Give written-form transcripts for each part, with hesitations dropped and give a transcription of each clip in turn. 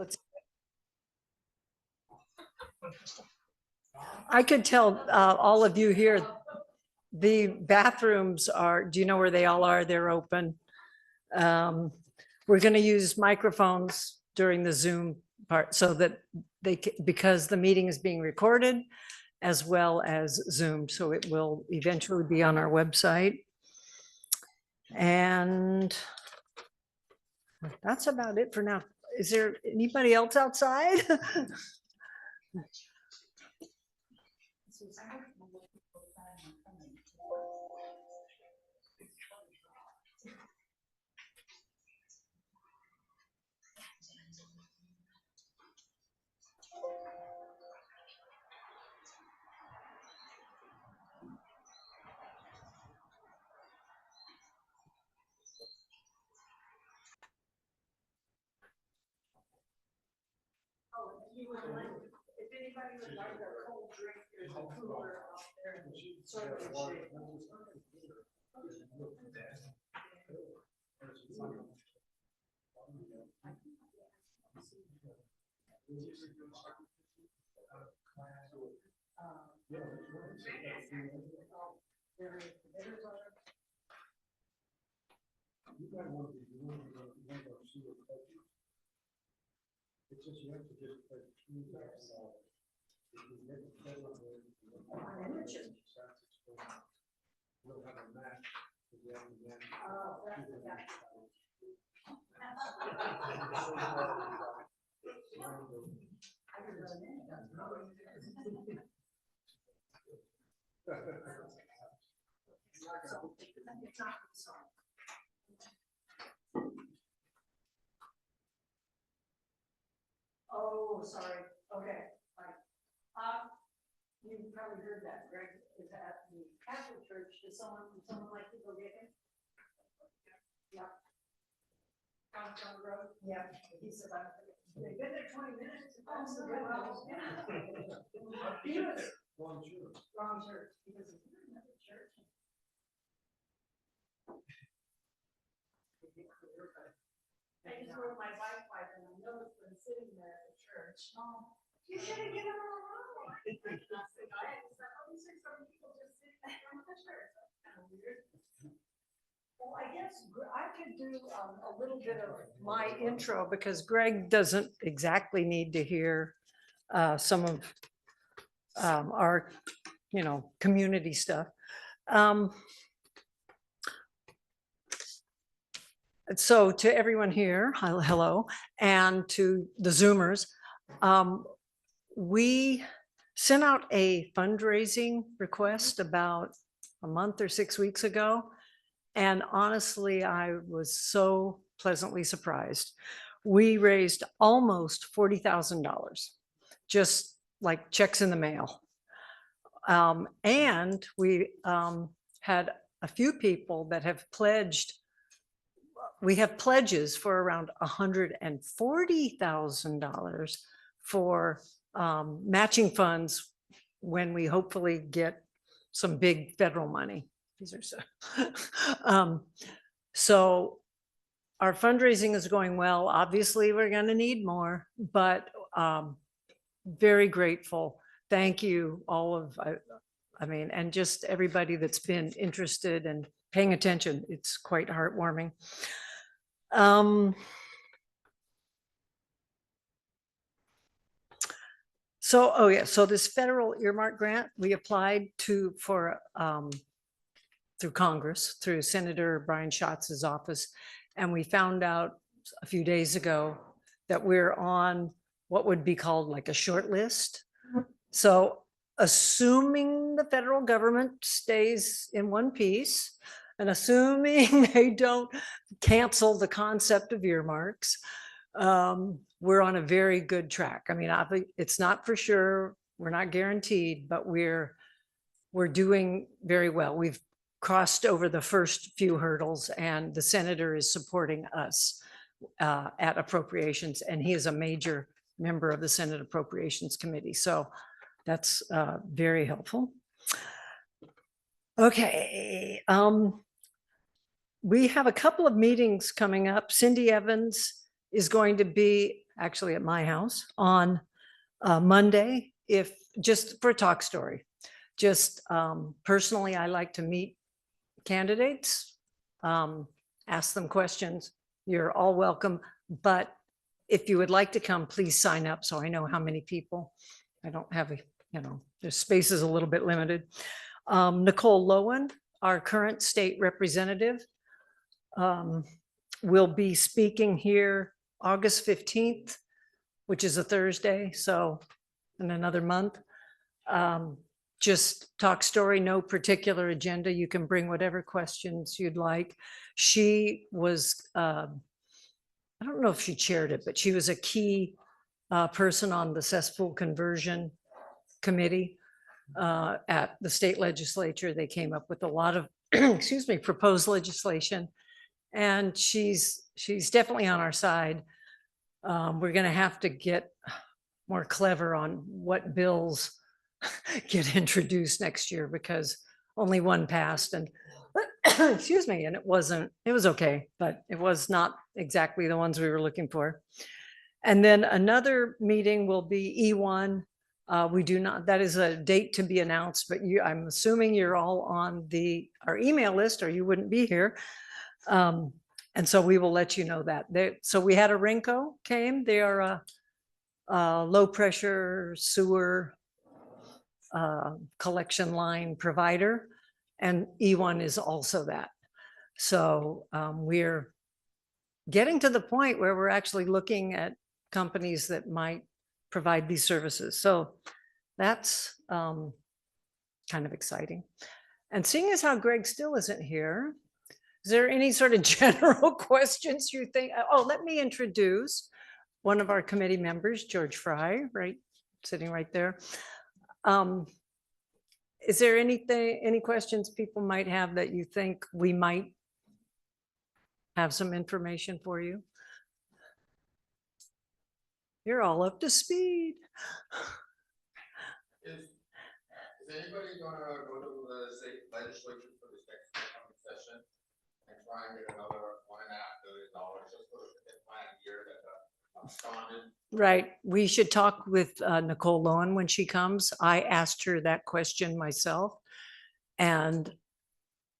Let's. I could tell all of you here, the bathrooms are, do you know where they all are? They're open. We're going to use microphones during the Zoom part so that because the meeting is being recorded as well as Zoom, so it will eventually be on our website. And that's about it for now. Is there anybody else outside? If anybody would like a cold drink, there's a cooler out there. It's just you have to just put $2,000. We'll have a match. Oh, oh, sorry. Okay, fine. You probably heard that Greg is at the Catholic Church. Would someone like to go get him? Yeah. Down the road? Yeah. He said, they've been there 20 minutes. That's the good house. He was wrong church. Wrong church. Because he's in another church. I just rode my bike by and I know it's been sitting there at the church. Oh, you should have given him a ride. That's the guy. These are some people just sitting in front of the church. That's kind of weird. Well, I guess I could do a little bit of my intro because Greg doesn't exactly need to hear some of our, community stuff. So to everyone here, hello, and to the Zoomers, we sent out a fundraising request about a month or 6 weeks ago. And honestly, I was so pleasantly surprised. We raised almost $40,000, just like checks in the mail. And we had a few people that have pledged. We have pledges for around $140,000 for matching funds when we hopefully get some big federal money. These are so our fundraising is going well. Obviously, we're going to need more, but very grateful. Thank you, all of, and just everybody that's been interested and paying attention. It's quite heartwarming. So this federal earmark grant we applied for through Congress, through Senator Brian Schatz's office, and we found out a few days ago that we're on what would be called like a short list. So assuming the federal government stays in one piece, and assuming they don't cancel the concept of earmarks, we're on a very good track. I mean, it's not for sure, we're not guaranteed, but we're doing very well. We've crossed over the first few hurdles, and the senator is supporting us at appropriations, and he is a major member of the Senate Appropriations Committee. So that's very helpful. Okay. We have a couple of meetings coming up. Cindy Evans is going to be actually at my house on Monday, if just for a talk story. Just personally, I like to meet candidates, ask them questions. You're all welcome. But if you would like to come, please sign up so I know how many people. I don't have a, the space is a little bit limited. Nicole Lowen, our current state representative, will be speaking here August 15th, which is a Thursday, so in another month. Just talk story, no particular agenda. You can bring whatever questions you'd like. She was, I don't know if she chaired it, but she was a key person on the cesspool conversion committee at the state legislature. They came up with a lot of, excuse me, proposed legislation. And she's definitely on our side. We're going to have to get more clever on what bills get introduced next year because only one passed and excuse me, and it was okay, but it was not exactly the ones we were looking for. And then another meeting will be E1. We do not, that is a date to be announced, but I'm assuming you're all on our email list or you wouldn't be here. And so we will let you know that. So we had Arenco came, they are a low pressure sewer collection line provider, and E1 is also that. So we're getting to the point where we're actually looking at companies that might provide these services. So that's kind of exciting. And seeing as how Greg still isn't here, is there any sort of general questions you think? Oh, let me introduce one of our committee members, George Fry, right, sitting right there. Is there any questions people might have that you think we might have some information for you? You're all up to speed. Is anybody gonna go to the state legislature for this next session and try and get another $1.5 billion just for the plan year that started? Right. We should talk with Nicole Lowen when she comes. I asked her that question myself. And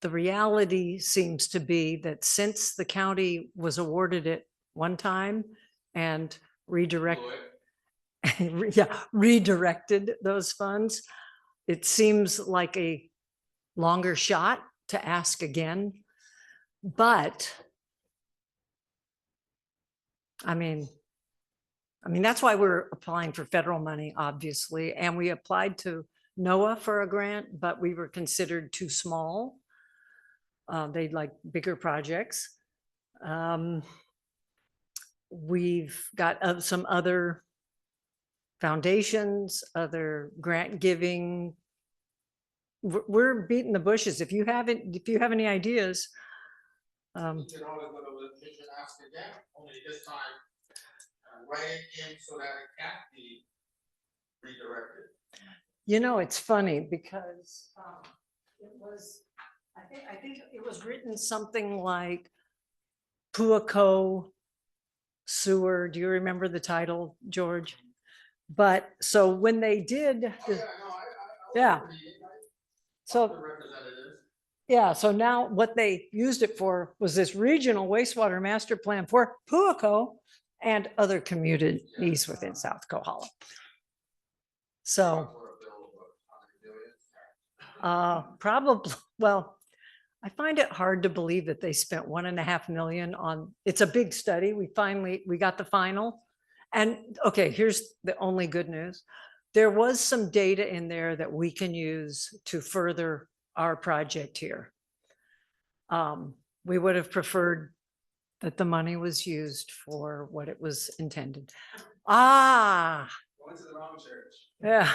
the reality seems to be that since the county was awarded it one time and redirected those funds, it seems like a longer shot to ask again. But I mean, that's why we're applying for federal money, obviously. And we applied to NOAA for a grant, but we were considered too small. They'd like bigger projects. We've got some other foundations, other grant giving. We're beating the bushes. If you have any ideas. You can always go to the petition, ask again, only this time write it in so that it can't be redirected. It's funny because it was, I think it was written something like Puaco Sewer. Do you remember the title, George? But so when they did, so yeah, so now what they used it for was this regional wastewater master plan for Puaco and other communities within South Kohala. So probably, well, I find it hard to believe that they spent $1.5 million on, it's a big study. We got the final. And okay, here's the only good news. There was some data in there that we can use to further our project here. We would have preferred that the money was used for what it was intended. Went to the wrong church. Yeah.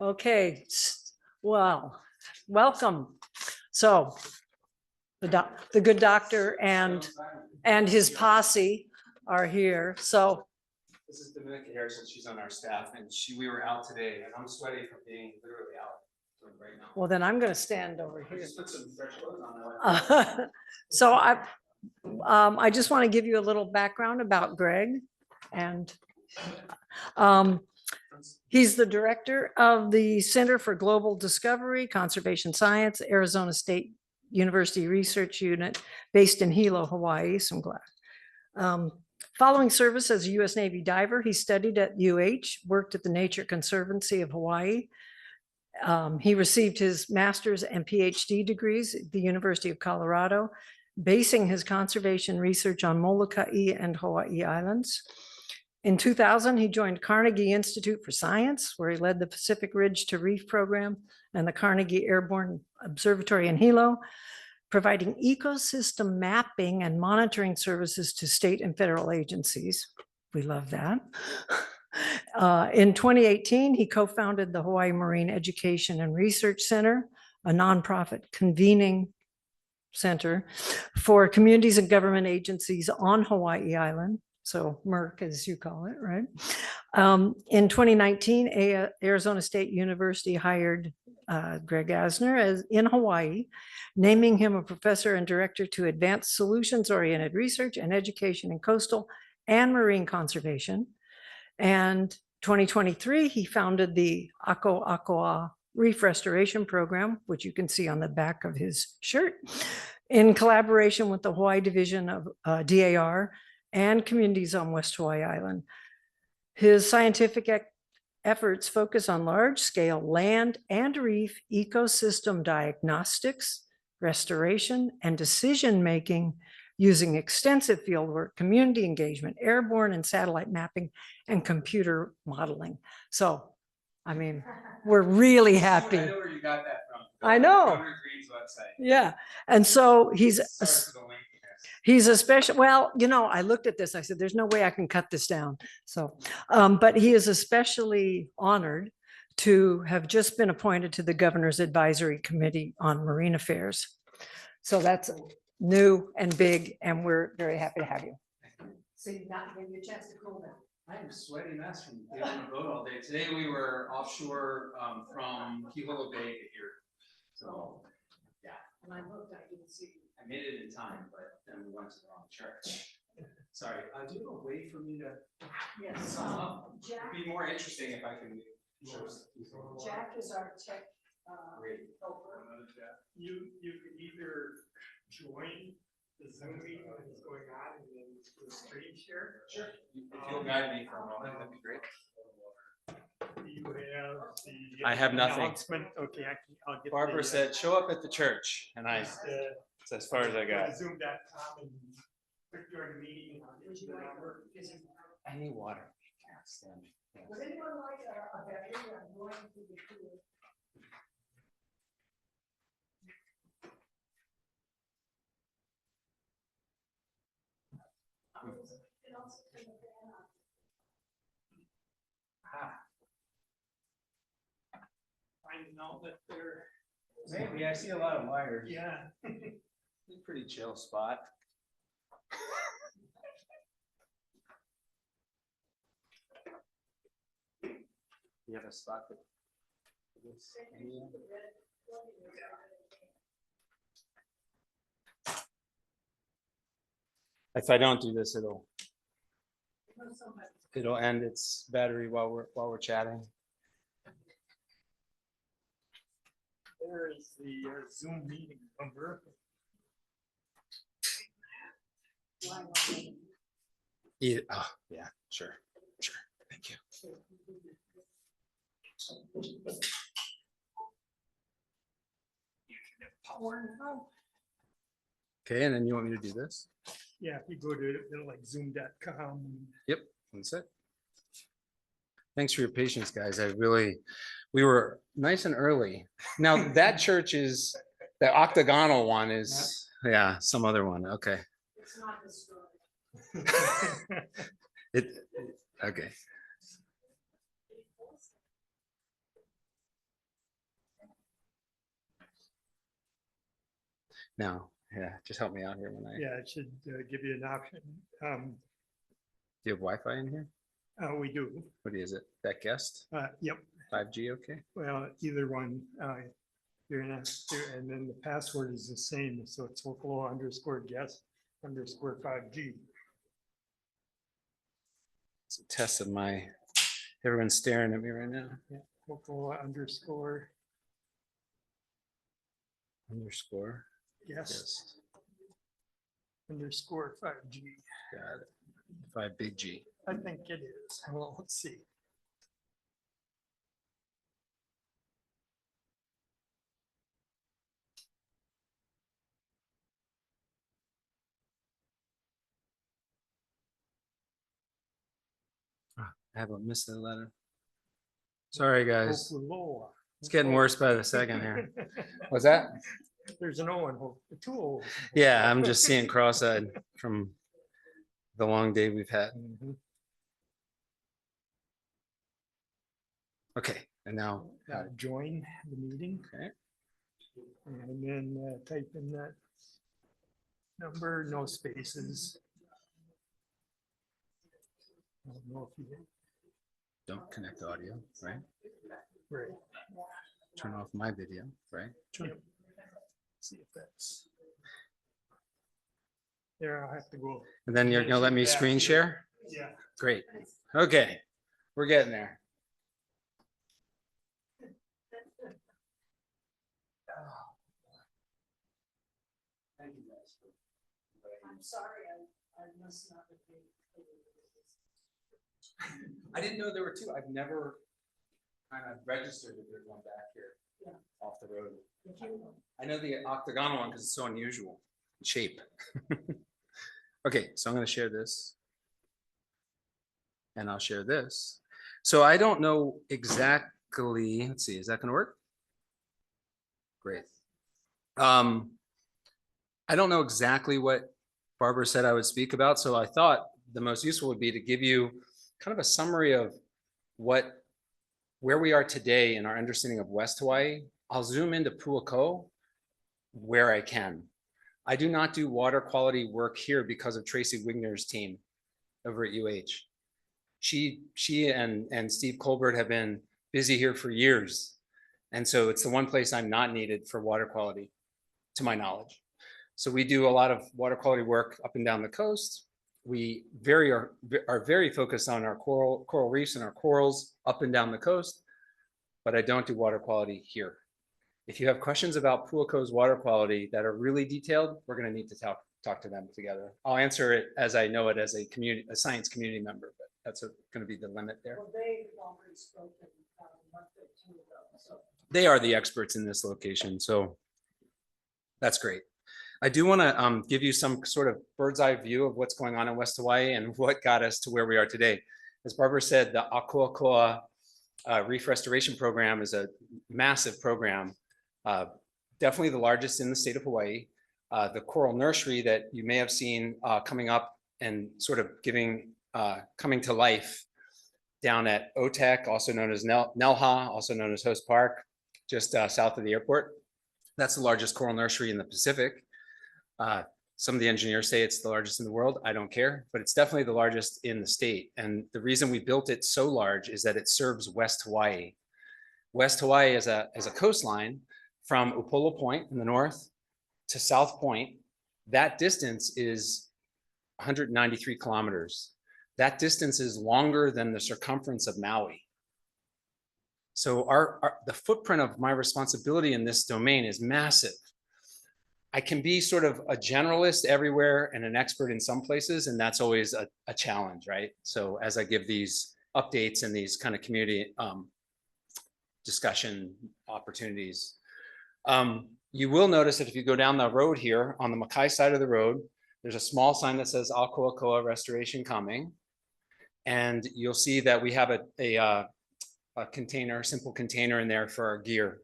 Okay. Well, welcome. So the good doctor and his posse are here. So this is Dominica Harrison. She's on our staff, and we were out today, and I'm sweaty from being literally out right now. Well, then I'm going to stand over here. Just put some fresh clothes on. So I just want to give you a little background about Greg. And he's the director of the Center for Global Discovery, Conservation Science, Arizona State University Research Unit based in Hilo, Hawaii. So I'm glad. Following service as a U.S. Navy diver, he studied at UH, worked at the Nature Conservancy of Hawaii. He received his master's and PhD degrees at the University of Colorado, basing his conservation research on Molokai and Hawaii Islands. In 2000, he joined Carnegie Institute for Science, where he led the Pacific Ridge to Reef program and the Carnegie Airborne Observatory in Hilo, providing ecosystem mapping and monitoring services to state and federal agencies. We love that. In 2018, he co-founded the Hawaii Marine Education and Research Center, a nonprofit convening center for communities and government agencies on Hawaii Island. So MERC, as you call it, right? In 2019, Arizona State University hired Greg Asner in Hawaii, naming him a professor and director to advance solutions-oriented research and education in coastal and marine conservation. And 2023, he founded the Ako Akoa Reef Restoration Program, which you can see on the back of his shirt, in collaboration with the Hawaii Division of DAR and communities on West Hawaii Island. His scientific efforts focus on large-scale land and reef ecosystem diagnostics, restoration, and decision-making using extensive fieldwork, community engagement, airborne and satellite mapping, and computer modeling. So, I mean, we're really happy. I know where you got that from. I know. Governor Green's website. Yeah, and so he's Sorry for the link. He's a special, well, you know, I looked at this, I said, there's no way I can cut this down. So, but he is especially honored to have just been appointed to the Governor's Advisory Committee on Marine Affairs. So that's new and big, and we're very happy to have you. So you got maybe a chance to cool down. I am sweaty mess from being on the boat all day. Today we were offshore from Kiholo Bay to here. So, yeah. And I looked, I didn't see. I made it in time, but then we went to the wrong church. Sorry, do you have a way for me to? Yes. It'd be more interesting if I can. Jack is our tech Great. helper. You can either join the Zoom meeting that's going on and then the screen share. Sure. If you'll guide me for a moment, that'd be great. You have the. I have nothing. Announcement. Okay, I'll get. Barbara the, said, show up at the church, and just, it's as far as I got. Zoom.com and click during the meeting. And I'll get you the number. I need water. Can't stand it. Does anyone like a battery? I'm going to the pool. Finding out that they're. Maybe I see a lot of wires. Yeah. It's a pretty chill spot. You have a spot that. If I don't do this, it'll end its battery while we're chatting. There is the Zoom meeting number. Yeah, sure. Thank you. Okay, and then you want me to do this? Yeah, if you go to like zoom.com. Yep, that's it. Thanks for your patience, guys. We were nice and early. Now that church is, the octagonal one is, yeah, some other one. Okay. It's not destroyed. Okay. Now, yeah, just help me out here when I. Yeah, it should give you an option. Do you have Wi-Fi in here? We do. What is it? That guest? Yep. 5G, okay. Well, either one. You're gonna have to, and then the password is the same. So it's local _guest _5G. It's a test of my, everyone's staring at me right now. Cocoa underscore Underscore. yes underscore 5G. Got it. 5 big G. I think it is. Well, let's see. I have a missed a letter. Sorry, guys. Cocoa. It's getting worse by the second here. What's that? There's an O and two O's. Yeah, I'm just seeing cross-eyed from the long day we've had. Mhm. Okay, and now, Now join the meeting. Okay. And then type in that number, no spaces. I don't know if you, don't connect audio, right? right. Turn off my video, right? Yep. See if that's. There, I'll have to go. And then you're gonna let me screen share? Yeah. Great. Okay, we're getting there. I'm sorry, I must not have been. I didn't know there were two. I've never kind of registered that there's one back here off the road. I know the octagonal one because it's so unusual in shape. Okay, so I'm going to share this. And I'll share this. So I don't know exactly, let's see, is that going to work? Great. I don't know exactly what Barbara said I would speak about, so I thought the most useful would be to give you kind of a summary of where we are today in our understanding of West Hawaii. I'll zoom into Puako where I can. I do not do water quality work here because of Tracy Wigner's team over at UH. She and Steve Colbert have been busy here for years. And so it's the one place I'm not needed for water quality, to my knowledge. So we do a lot of water quality work up and down the coast. We are very focused on our coral reefs and our corals up and down the coast, but I don't do water quality here. If you have questions about Puako's water quality that are really detailed, we're going to need to talk to them together. I'll answer it as I know it as a science community member, but that's going to be the limit there. Well, they've already spoken a month or two ago, so. They are the experts in this location, so that's great. I do want to give you some sort of bird's eye view of what's going on in West Hawaii and what got us to where we are today. As Barbara said, the Akuakoa Reef Restoration Program is a massive program, definitely the largest in the state of Hawaii. The coral nursery that you may have seen coming up and sort of coming to life down at OTEC, also known as Nelha, also known as Host Park, just south of the airport. That's the largest coral nursery in the Pacific. Some of the engineers say it's the largest in the world. I don't care, but it's definitely the largest in the state. And the reason we built it so large is that it serves West Hawaii. West Hawaii is a coastline from Upolu Point in the north to South Point. That distance is 193 kilometers. That distance is longer than the circumference of Maui. So the footprint of my responsibility in this domain is massive. I can be sort of a generalist everywhere and an expert in some places, and that's always a challenge, right? So as I give these updates and these kind of community discussion opportunities, you will notice that if you go down the road here on the Makai side of the road, there's a small sign that says Akuakoa Restoration coming. And you'll see that we have a container, simple container in there for our gear.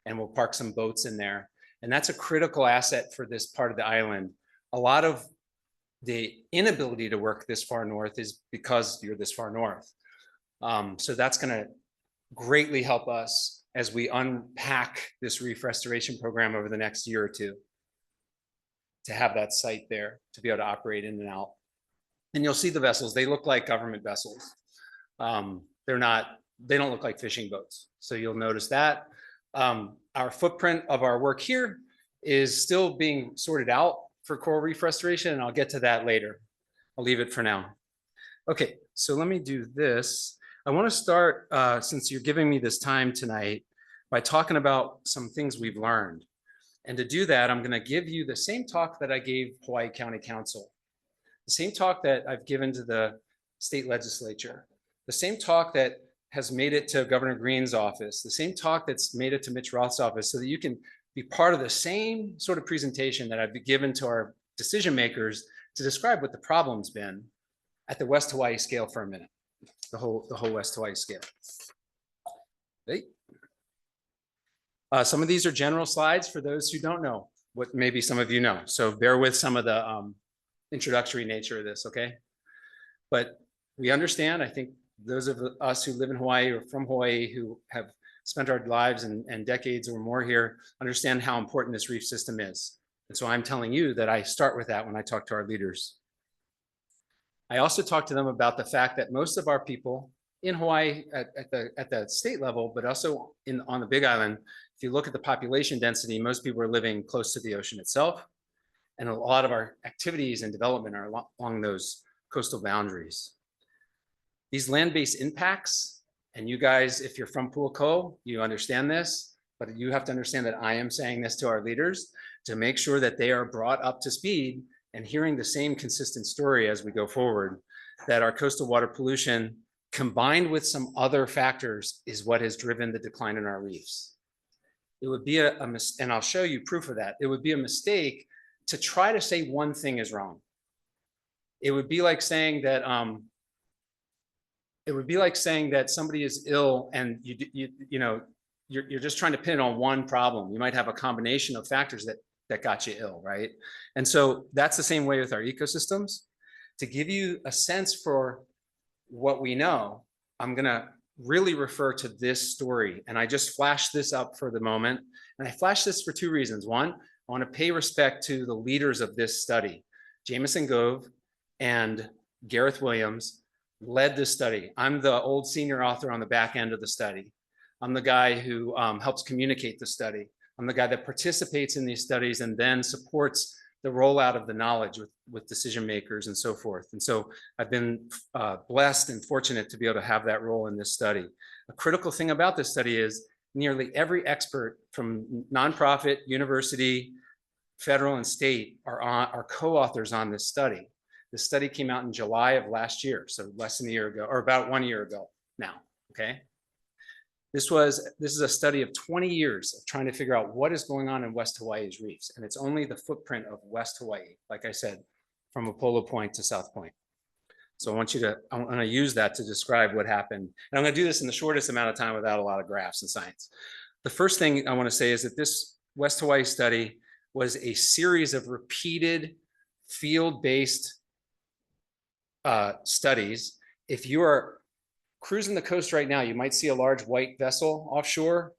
And we'll park some boats in there. And that's a critical asset for this part of the island. A lot of the inability to work this far north is because you're this far north. So that's going to greatly help us as we unpack this reef restoration program over the next year or two, to have that site there to be able to operate in and out. And you'll see the vessels, they look like government vessels. They don't look like fishing boats. So you'll notice that. Our footprint of our work here is still being sorted out for coral reef restoration, and I'll get to that later. I'll leave it for now. Okay, so let me do this. I want to start, since you're giving me this time tonight, by talking about some things we've learned. And to do that, I'm going to give you the same talk that I gave Hawaii County Council, the same talk that I've given to the state legislature, the same talk that has made it to Governor Green's office, the same talk that's made it to Mitch Roth's office, so that you can be part of the same sort of presentation that I've given to our decision makers to describe what the problem's been at the West Hawaii scale for a minute, the whole West Hawaii scale. Okay. Some of these are general slides for those who don't know what maybe some of you know. So bear with some of the introductory nature of this, okay? But we understand, I think those of us who live in Hawaii or from Hawaii who have spent our lives and decades or more here understand how important this reef system is. And so I'm telling you that I start with that when I talk to our leaders. I also talk to them about the fact that most of our people in Hawaii at the state level, but also on the Big Island, if you look at the population density, most people are living close to the ocean itself. And a lot of our activities and development are along those coastal boundaries. These land-based impacts, and you guys, if you're from Pu'uko, you understand this, but you have to understand that I am saying this to our leaders to make sure that they are brought up to speed and hearing the same consistent story as we go forward, that our coastal water pollution combined with some other factors is what has driven the decline in our reefs. It would be and I'll show you proof of that. It would be a mistake to try to say one thing is wrong. It would be like saying that somebody is ill and you're just trying to pin it on one problem. You might have a combination of factors that got you ill, right? And so that's the same way with our ecosystems. To give you a sense for what we know, I'm gonna really refer to this story. And I just flashed this up for the moment. And I flashed this for two reasons. One, I want to pay respect to the leaders of this study. Jameson Gove and Gareth Williams led this study. I'm the old senior author on the back end of the study. I'm the guy who helps communicate the study. I'm the guy that participates in these studies and then supports the rollout of the knowledge with decision makers and so forth. And so I've been blessed and fortunate to be able to have that role in this study. A critical thing about this study is nearly every expert from nonprofit, university, federal, and state are co-authors on this study. The study came out in July of last year, so less than a year ago, or about 1 year ago now, okay? This is a study of 20 years of trying to figure out what is going on in West Hawaii's reefs. And it's only the footprint of West Hawaii, like I said, from Apollo Point to South Point. So I'm going to use that to describe what happened. And I'm going to do this in the shortest amount of time without a lot of graphs and science. The first thing I want to say is that this West Hawaii study was a series of repeated field-based studies. If you are cruising the coast right now, you might see a large white vessel offshore.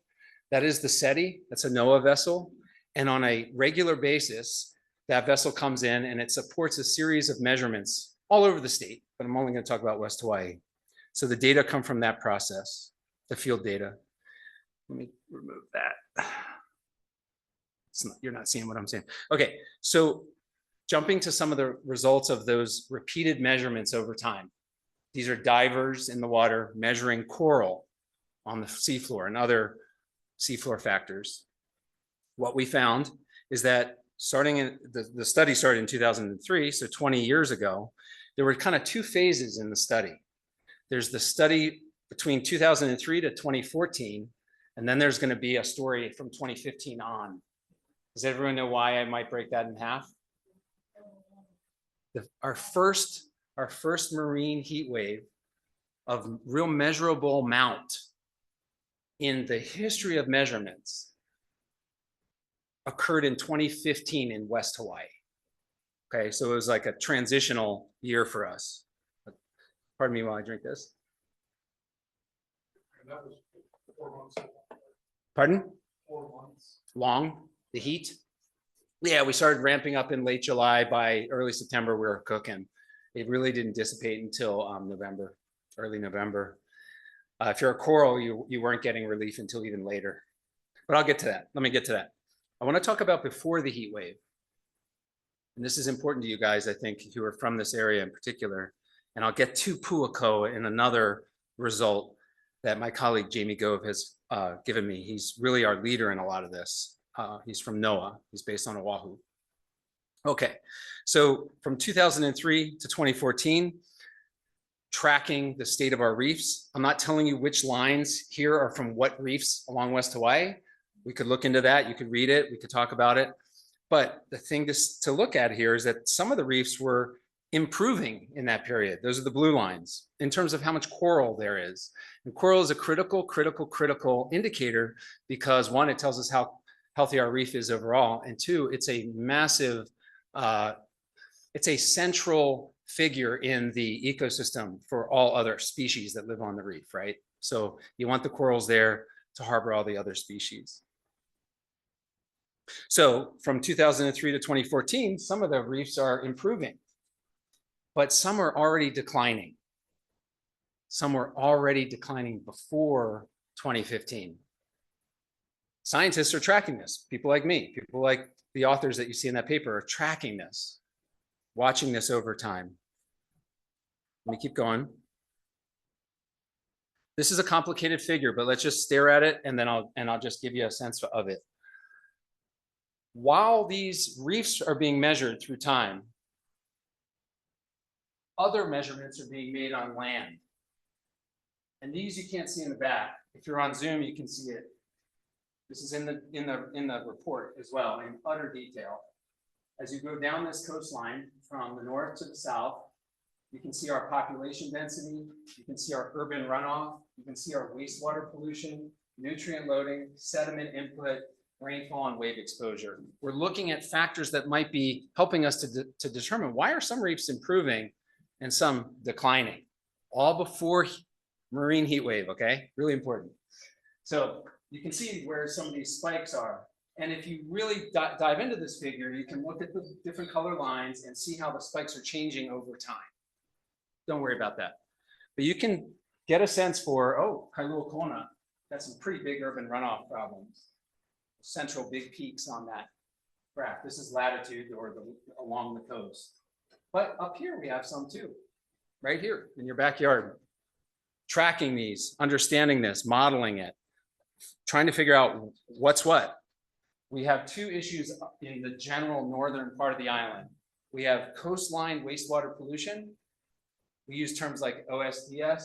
That is the SETI. That's a NOAA vessel. And on a regular basis, that vessel comes in and it supports a series of measurements all over the state, but I'm only going to talk about West Hawaii. So the data come from that process, the field data. Let me remove that. You're not seeing what I'm saying. Okay, so jumping to some of the results of those repeated measurements over time. These are divers in the water measuring coral on the seafloor and other seafloor factors. What we found is that starting in the study started in 2003, so 20 years ago, there were kind of two phases in the study. There's the study between 2003 to 2014, and then there's going to be a story from 2015 on. Does everyone know why I might break that in half? Our first marine heat wave of real measurable amount in the history of measurements occurred in 2015 in West Hawaii. Okay, so it was like a transitional year for us. Pardon me while I drink this. And that was 4 months. Pardon? 4 months. Long, the heat? Yeah, we started ramping up in late July. By early September, we were cooking. It really didn't dissipate until November, early November. If you're a coral, you weren't getting relief until even later. But I'll get to that. Let me get to that. I want to talk about before the heat wave. And this is important to you guys, I think, who are from this area in particular, And I'll get to Puakoa in another result that my colleague Jamie Gove has given me. He's really our leader in a lot of this. He's from NOAA. He's based on Oahu. Okay, so from 2003 to 2014, tracking the state of our reefs. I'm not telling you which lines here are from what reefs along West Hawaii. We could look into that. You could read it. We could talk about it. But the thing to look at here is that some of the reefs were improving in that period. Those are the blue lines in terms of how much coral there is. And coral is a critical indicator because one, it tells us how healthy our reef is overall. And two, it's a massive, it's a central figure in the ecosystem for all other species that live on the reef, right? So you want the corals there to harbor all the other species. So from 2003 to 2014, some of the reefs are improving, but some are already declining. Some were already declining before 2015. Scientists are tracking this. People like me, people like the authors that you see in that paper are tracking this, watching this over time. Let me keep going. This is a complicated figure, but let's just stare at it and then I'll just give you a sense of it. While these reefs are being measured through time, other measurements are being made on land. And these you can't see in the back. If you're on Zoom, you can see it. This is in the report as well in utter detail. As you go down this coastline from the north to the south, you can see our population density, you can see our urban runoff, you can see our wastewater pollution, nutrient loading, sediment input, rainfall, and wave exposure. We're looking at factors that might be helping us to determine why are some reefs improving and some declining, all before marine heat wave, okay? Really important. So you can see where some of these spikes are. And if you really dive into this figure, you can look at the different color lines and see how the spikes are changing over time. Don't worry about that. But you can get a sense for, oh, Kailua Kona, that's some pretty big urban runoff problems. Central big peaks on that graph. This is latitude or along the coast. But up here we have some too, right here in your backyard. Tracking these, understanding this, modeling it, trying to figure out what's what. We have two issues in the general northern part of the island. We have coastline wastewater pollution. We use terms like OSDS,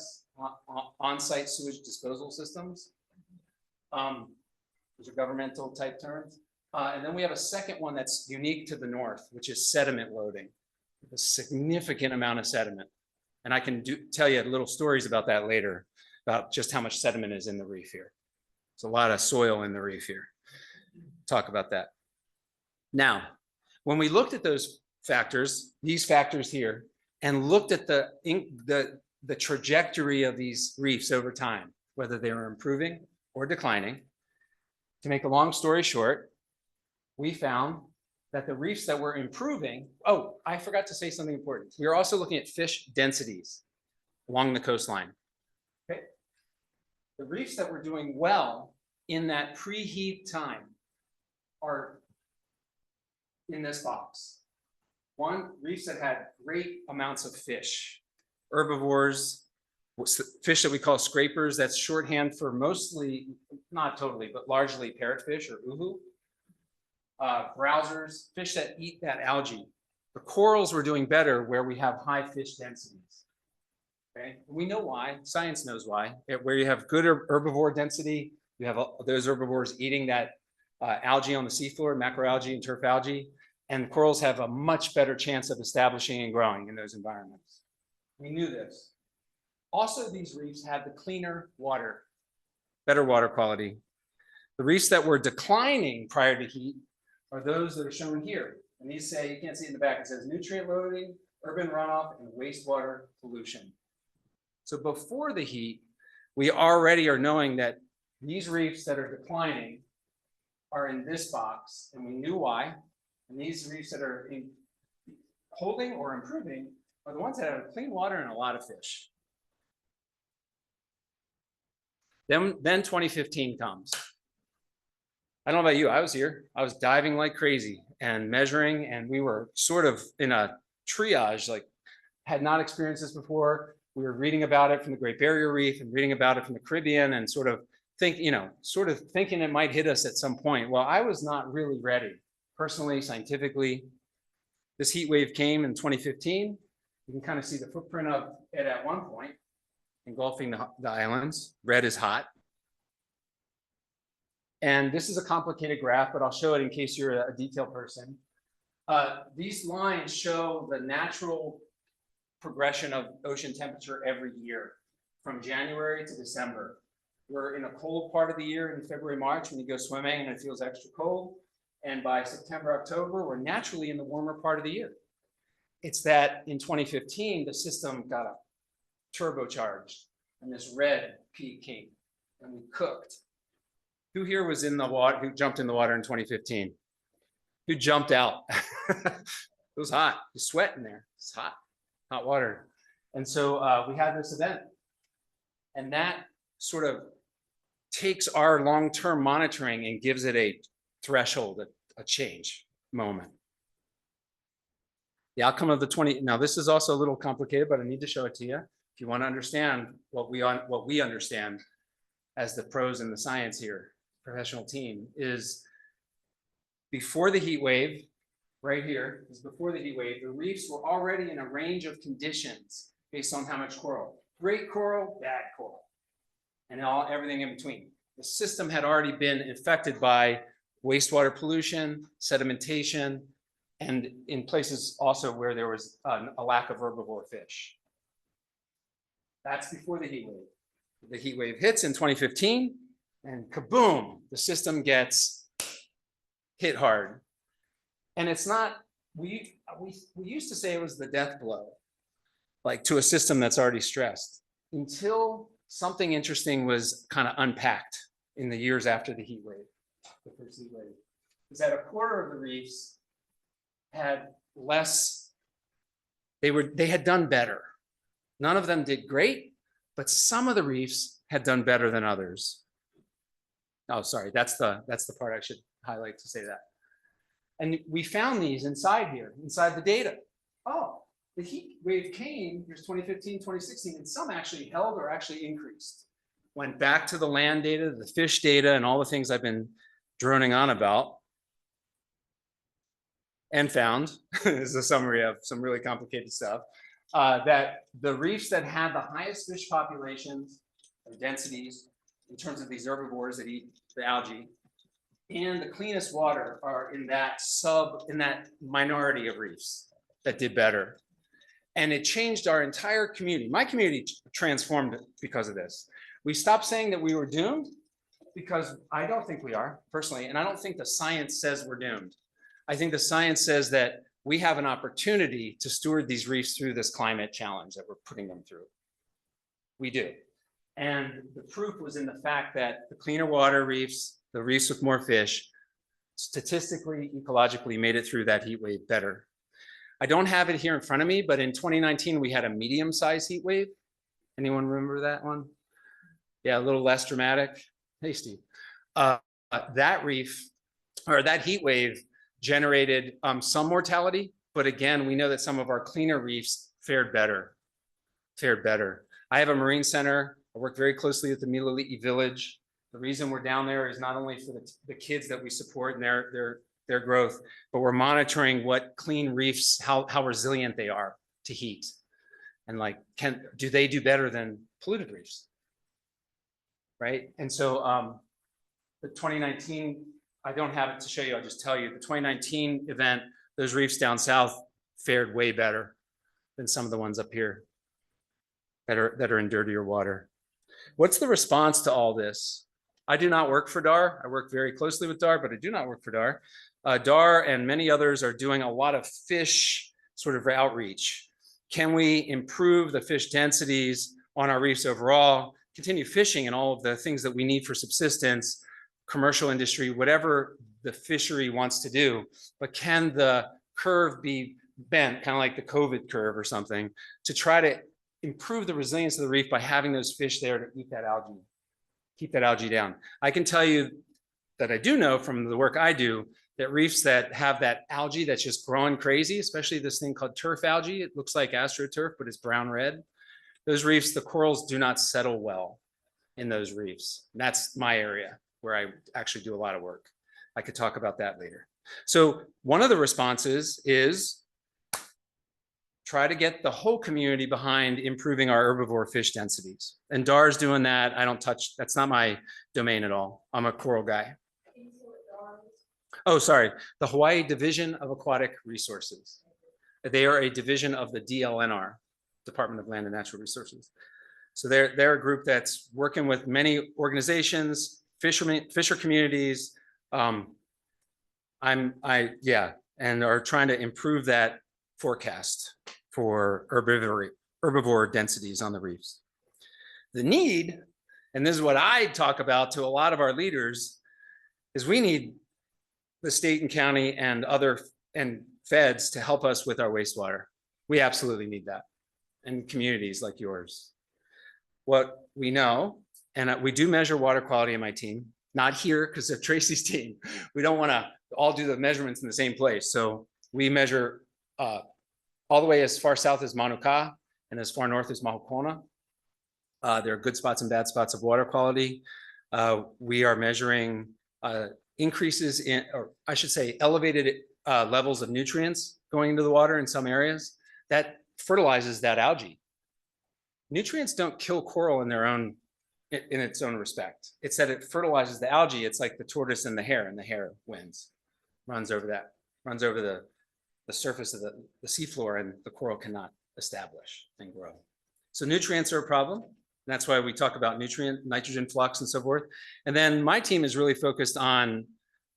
on-site sewage disposal systems. Those are governmental type terms. And then we have a second one that's unique to the north, which is sediment loading. A significant amount of sediment. And I can tell you little stories about that later, about just how much sediment is in the reef here. There's a lot of soil in the reef here. Talk about that. Now, when we looked at those factors, these factors here, and looked at the trajectory of these reefs over time, whether they were improving or declining, to make a long story short, we found that the reefs that were improving, oh, I forgot to say something important. We were also looking at fish densities along the coastline. Okay. The reefs that were doing well in that pre-heat time are in this box. One, reefs that had great amounts of fish, herbivores, fish that we call scrapers, that's shorthand for mostly, not totally, but largely parrotfish or uhu. Browsers, fish that eat that algae. The corals were doing better where we have high fish densities. Okay, we know why. Science knows why. Where you have good herbivore density, you have those herbivores eating that algae on the seafloor, macroalgae and turf algae, and corals have a much better chance of establishing and growing in those environments. We knew this. Also, these reefs had the cleaner water, better water quality. The reefs that were declining prior to heat are those that are shown here. And these say, you can't see it in the back, it says nutrient loading, urban runoff, and wastewater pollution. So before the heat, we already are knowing that these reefs that are declining are in this box, and we knew why. And these reefs that are holding or improving are the ones that have clean water and a lot of fish. Then 2015 comes. I don't know about you, I was here. I was diving like crazy and measuring, and we were sort of in a triage, like had not experienced this before. We were reading about it from the Great Barrier Reef and reading about it from the Caribbean and sort of thinking it might hit us at some point. Well, I was not really ready, personally, scientifically. This heat wave came in 2015. You can kind of see the footprint of it at one point, engulfing the islands. Red is hot. And this is a complicated graph, but I'll show it in case you're a detail person. These lines show the natural progression of ocean temperature every year from January to December. We're in a cold part of the year in February, March when you go swimming and it feels extra cold. And by September, October, we're naturally in the warmer part of the year. It's that in 2015, the system got turbocharged and this red peak came and we cooked. Who here was in the water, who jumped in the water in 2015? Who jumped out? It was hot, you sweat in there, it's hot water. And so we had this event and that sort of takes our long-term monitoring and gives it a threshold, a change moment. The outcome of the now this is also a little complicated, but I need to show it to you. If you want to understand what we understand as the pros in the science here, professional team, is before the heat wave, right here, is before the heat wave, the reefs were already in a range of conditions based on how much coral. Great coral, bad coral, and everything in between. The system had already been affected by wastewater pollution, sedimentation, and in places also where there was a lack of herbivore fish. That's before the heat wave. The heat wave hits in 2015, and kaboom, the system gets hit hard. And it's not, we used to say it was the death blow, like to a system that's already stressed, until something interesting was kind of unpacked in the years after the heat wave, the first heat wave. Is that a quarter of the reefs had less, they had done better. None of them did great, but some of the reefs had done better than others. Oh, sorry, that's the part I should highlight to say that. And we found these inside here, inside the data. Oh, the heat wave came, here's 2015, 2016, and some actually held or actually increased. Went back to the land data, the fish data, and all the things I've been droning on about. And found, this is a summary of some really complicated stuff, that the reefs that had the highest fish populations or densities in terms of these herbivores that eat the algae, and the cleanest water are in that minority of reefs that did better. And it changed our entire community. My community transformed because of this. We stopped saying that we were doomed, because I don't think we are, personally, and I don't think the science says we're doomed. I think the science says that we have an opportunity to steward these reefs through this climate challenge that we're putting them through. We do. And the proof was in the fact that the cleaner water reefs, the reefs with more fish, statistically, ecologically made it through that heat wave better. I don't have it here in front of me, but in 2019, we had a medium-sized heat wave. Anyone remember that one? Yeah, a little less dramatic. Hey, Steve. That reef, or that heat wave, generated some mortality, but again, we know that some of our cleaner reefs fared better. I have a marine center. I work very closely with the Mililiti village. The reason we're down there is not only for the kids that we support and their growth, but we're monitoring what clean reefs, how resilient they are to heat. And like, do they do better than polluted reefs? Right? And so the 2019, I don't have it to show you, I'll just tell you, the 2019 event, those reefs down south fared way better than some of the ones up here that are in dirtier water. What's the response to all this? I do not work for DAR. I work very closely with DAR, but I do not work for DAR. DAR and many others are doing a lot of fish sort of outreach. Can we improve the fish densities on our reefs overall, continue fishing and all of the things that we need for subsistence, commercial industry, whatever the fishery wants to do, but can the curve be bent, kind of like the COVID curve or something, to try to improve the resilience of the reef by having those fish there to eat that algae, keep that algae down. I can tell you that I do know from the work I do that reefs that have that algae that's just growing crazy, especially this thing called turf algae. It looks like astroturf, but it's brown red. Those reefs, the corals do not settle well in those reefs. And that's my area where I actually do a lot of work. I could talk about that later. So one of the responses is try to get the whole community behind improving our herbivore fish densities. And DAR's doing that. I don't touch, that's not my domain at all. I'm a coral guy. Oh, sorry, the Hawaii Division of Aquatic Resources. They are a division of the DLNR, Department of Land and Natural Resources. So they're a group that's working with many organizations, fisher communities, and are trying to improve that forecast for herbivore densities on the reefs. The need, and this is what I talk about to a lot of our leaders, is we need the state and county and feds to help us with our wastewater. We absolutely need that, and communities like yours. What we know, and we do measure water quality in my team, not here because of Tracy's team. We don't want to all do the measurements in the same place. So we measure all the way as far south as Manuka and as far north as Mahakona. There are good spots and bad spots of water quality. We are measuring increases in, or I should say, elevated levels of nutrients going into the water in some areas that fertilizes that algae. Nutrients don't kill coral in its own respect. It's that it fertilizes the algae. It's like the tortoise and the hare wins, runs over the surface of the seafloor, and the coral cannot establish and grow. So nutrients are a problem. That's why we talk about nitrogen flux and so forth. And then my team is really focused on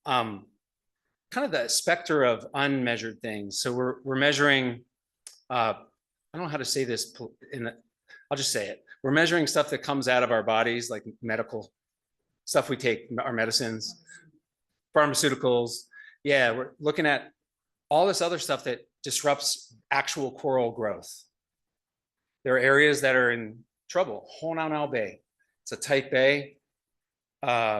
kind of the specter of unmeasured things. So we're measuring, I don't know how to say this, I'll just say it. We're measuring stuff that comes out of our bodies, like medical stuff we take, our medicines, pharmaceuticals. Yeah, we're looking at all this other stuff that disrupts actual coral growth. There are areas that are in trouble. Honaunau Bay, it's a tight bay.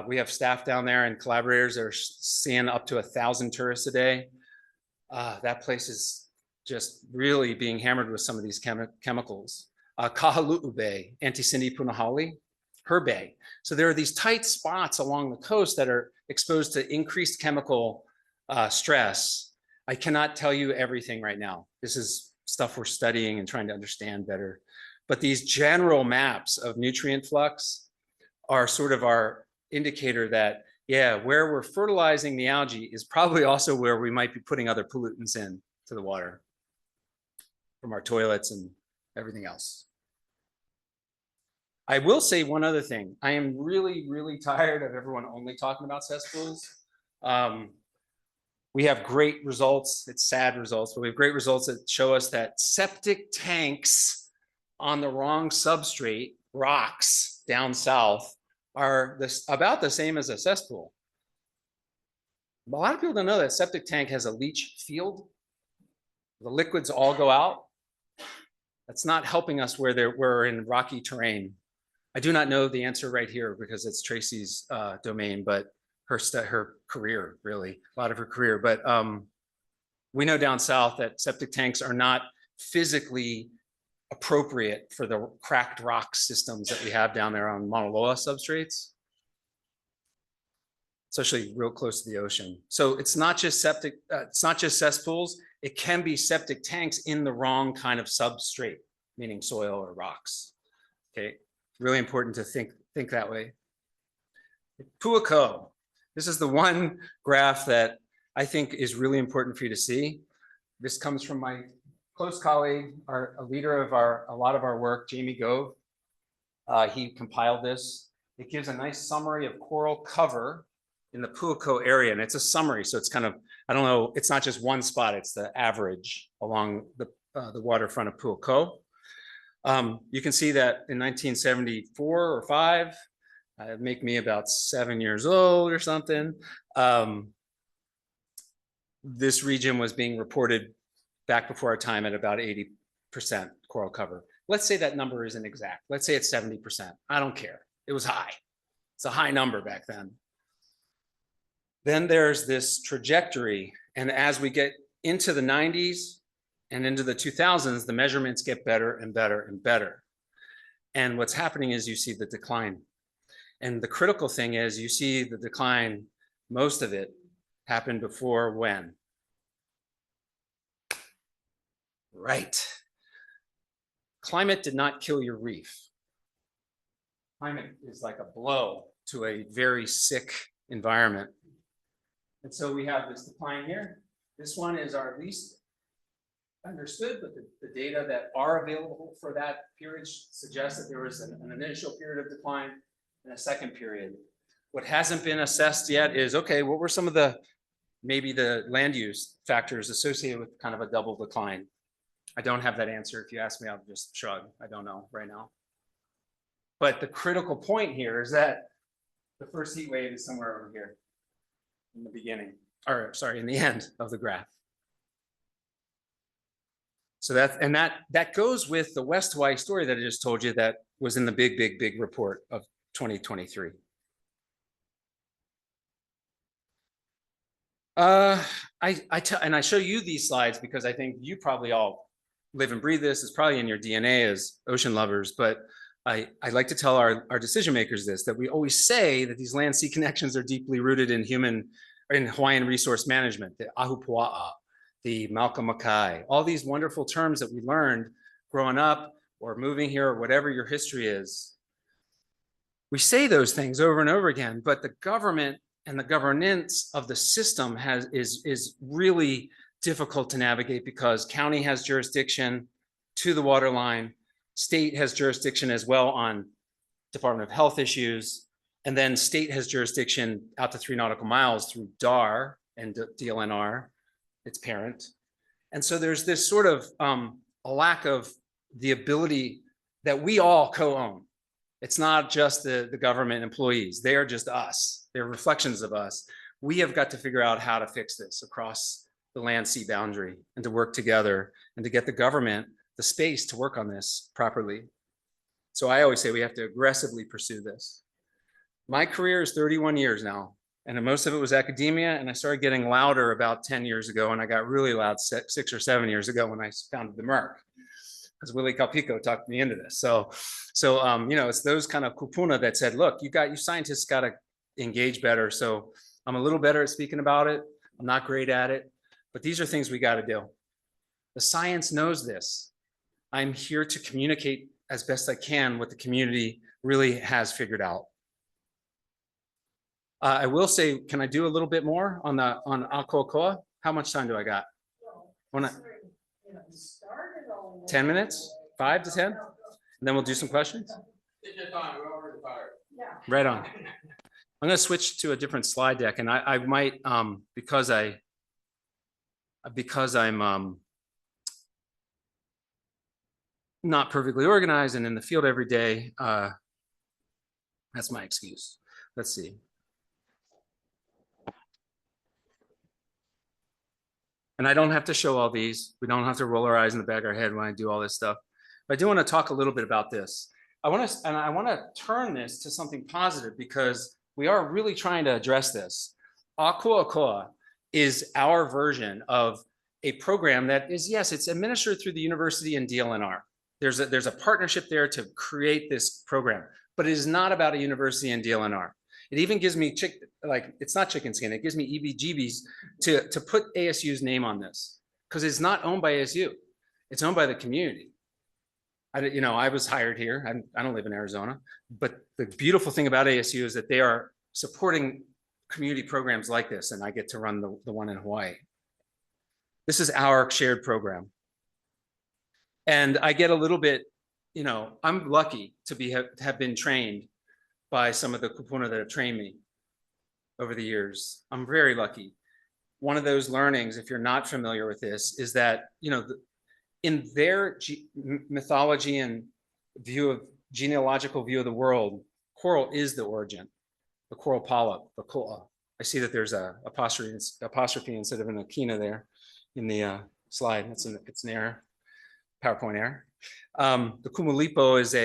We have staff down there and collaborators that are seeing up to 1,000 tourists a day. That place is just really being hammered with some of these chemicals. Kahalu'u Bay, Antisindi Punahali, her bay. So there are these tight spots along the coast that are exposed to increased chemical stress. I cannot tell you everything right now. This is stuff we're studying and trying to understand better. But these general maps of nutrient flux are sort of our indicator that, yeah, where we're fertilizing the algae is probably also where we might be putting other pollutants in to the water from our toilets and everything else. I will say one other thing. I am really, really tired of everyone only talking about cesspools. We have great results. It's sad results, but we have great results that show us that septic tanks on the wrong substrate, rocks down south, are about the same as a cesspool. A lot of people don't know that septic tank has a leach field. The liquids all go out. That's not helping us where we're in rocky terrain. I do not know the answer right here because it's Tracy's domain, but her career, really, a lot of her career. But we know down south that septic tanks are not physically appropriate for the cracked rock systems that we have down there on Mauna Loa substrates, especially real close to the ocean. So it's not just it's not just cesspools. It can be septic tanks in the wrong kind of substrate, meaning soil or rocks. Okay, really important to think that way. Puako. This is the one graph that I think is really important for you to see. This comes from my close colleague, a leader of a lot of our work, Jamie Gove. He compiled this. It gives a nice summary of coral cover in the Puako area, and it's a summary, so it's kind of, I don't know, it's not just one spot, it's the average along the waterfront of Puako. You can see that in 1974 or 5, make me about 7 years old or something. This region was being reported back before our time at about 80% coral cover. Let's say that number isn't exact. Let's say it's 70%. I don't care. It was high. It's a high number back then. Then there's this trajectory. And as we get into the 90s and into the 2000s, the measurements get better and better and better. And what's happening is you see the decline. And the critical thing is you see the decline, most of it happened before when? Right. Climate did not kill your reef. Climate is like a blow to a very sick environment. And so we have this decline here. This one is our least understood, but the data that are available for that period suggests that there was an initial period of decline and a second period. What hasn't been assessed yet is, okay, what were some of the, maybe the land use factors associated with kind of a double decline? I don't have that answer. If you ask me, I'll just shrug. I don't know right now. But the critical point here is that the first heat wave is somewhere over here in the beginning, or sorry, in the end of the graph. So that goes with the West Hawaii story that I just told you that was in the big report of 2023. I show you these slides because I think you probably all live and breathe this. It's probably in your DNA as ocean lovers, but I like to tell our decision makers this, that we always say that these land-sea connections are deeply rooted in Hawaiian resource management, the ahupua'a, the Malkamakai, all these wonderful terms that we learned growing up or moving here or whatever your history is. We say those things over and over again, but the government and the governance of the system is really difficult to navigate because county has jurisdiction to the water line, state has jurisdiction as well on Department of Health issues, and then state has jurisdiction out to 3 nautical miles through DAR and DLNR, its parent. And so there's this sort of a lack of the ability that we all co-own. It's not just the government employees. They are just us. They're reflections of us. We have got to figure out how to fix this across the land-sea boundary and to work together and to get the government the space to work on this properly. So I always say we have to aggressively pursue this. My career is 31 years now, and most of it was academia, and I started getting louder about 10 years ago, and I got really loud 6 or 7 years ago when I founded the Merck, because Willie Calpico talked me into this. So you know, it's those kind of kupuna that said, look, you scientists got to engage better. So I'm a little better at speaking about it. I'm not great at it, but these are things we got to do. The science knows this. I'm here to communicate as best I can what the community really has figured out. I will say, can I do a little bit more on Akoakoa? How much time do I got? 10 minutes? 5 to 10? And then we'll do some questions? Take your time, we're already tired. Right on. I'm going to switch to a different slide deck, and I might, because I'm not perfectly organized and in the field every day, that's my excuse. Let's see. And I don't have to show all these. We don't have to roll our eyes in the back of our head when I do all this stuff. But I do want to talk a little bit about this. I want to turn this to something positive because we are really trying to address this. Akoakoa is our version of a program that is, yes, it's administered through the university and DLNR. There's a partnership there to create this program, but it is not about a university and DLNR. It even gives me it's not chicken skin. It gives me EBGBs to put ASU's name on this because it's not owned by ASU. It's owned by the community. I was hired here. I don't live in Arizona, but the beautiful thing about ASU is that they are supporting community programs like this, and I get to run the one in Hawaii. This is our shared program. And I get a little bit, I'm lucky to have been trained by some of the kupuna that have trained me over the years. I'm very lucky. One of those learnings, if you're not familiar with this, is that, in their mythology and genealogical view of the world, coral is the origin, the coral polyp, the koa. I see that there's a apostrophe instead of an akina there in the slide. It's an error, PowerPoint error. The kumulipo is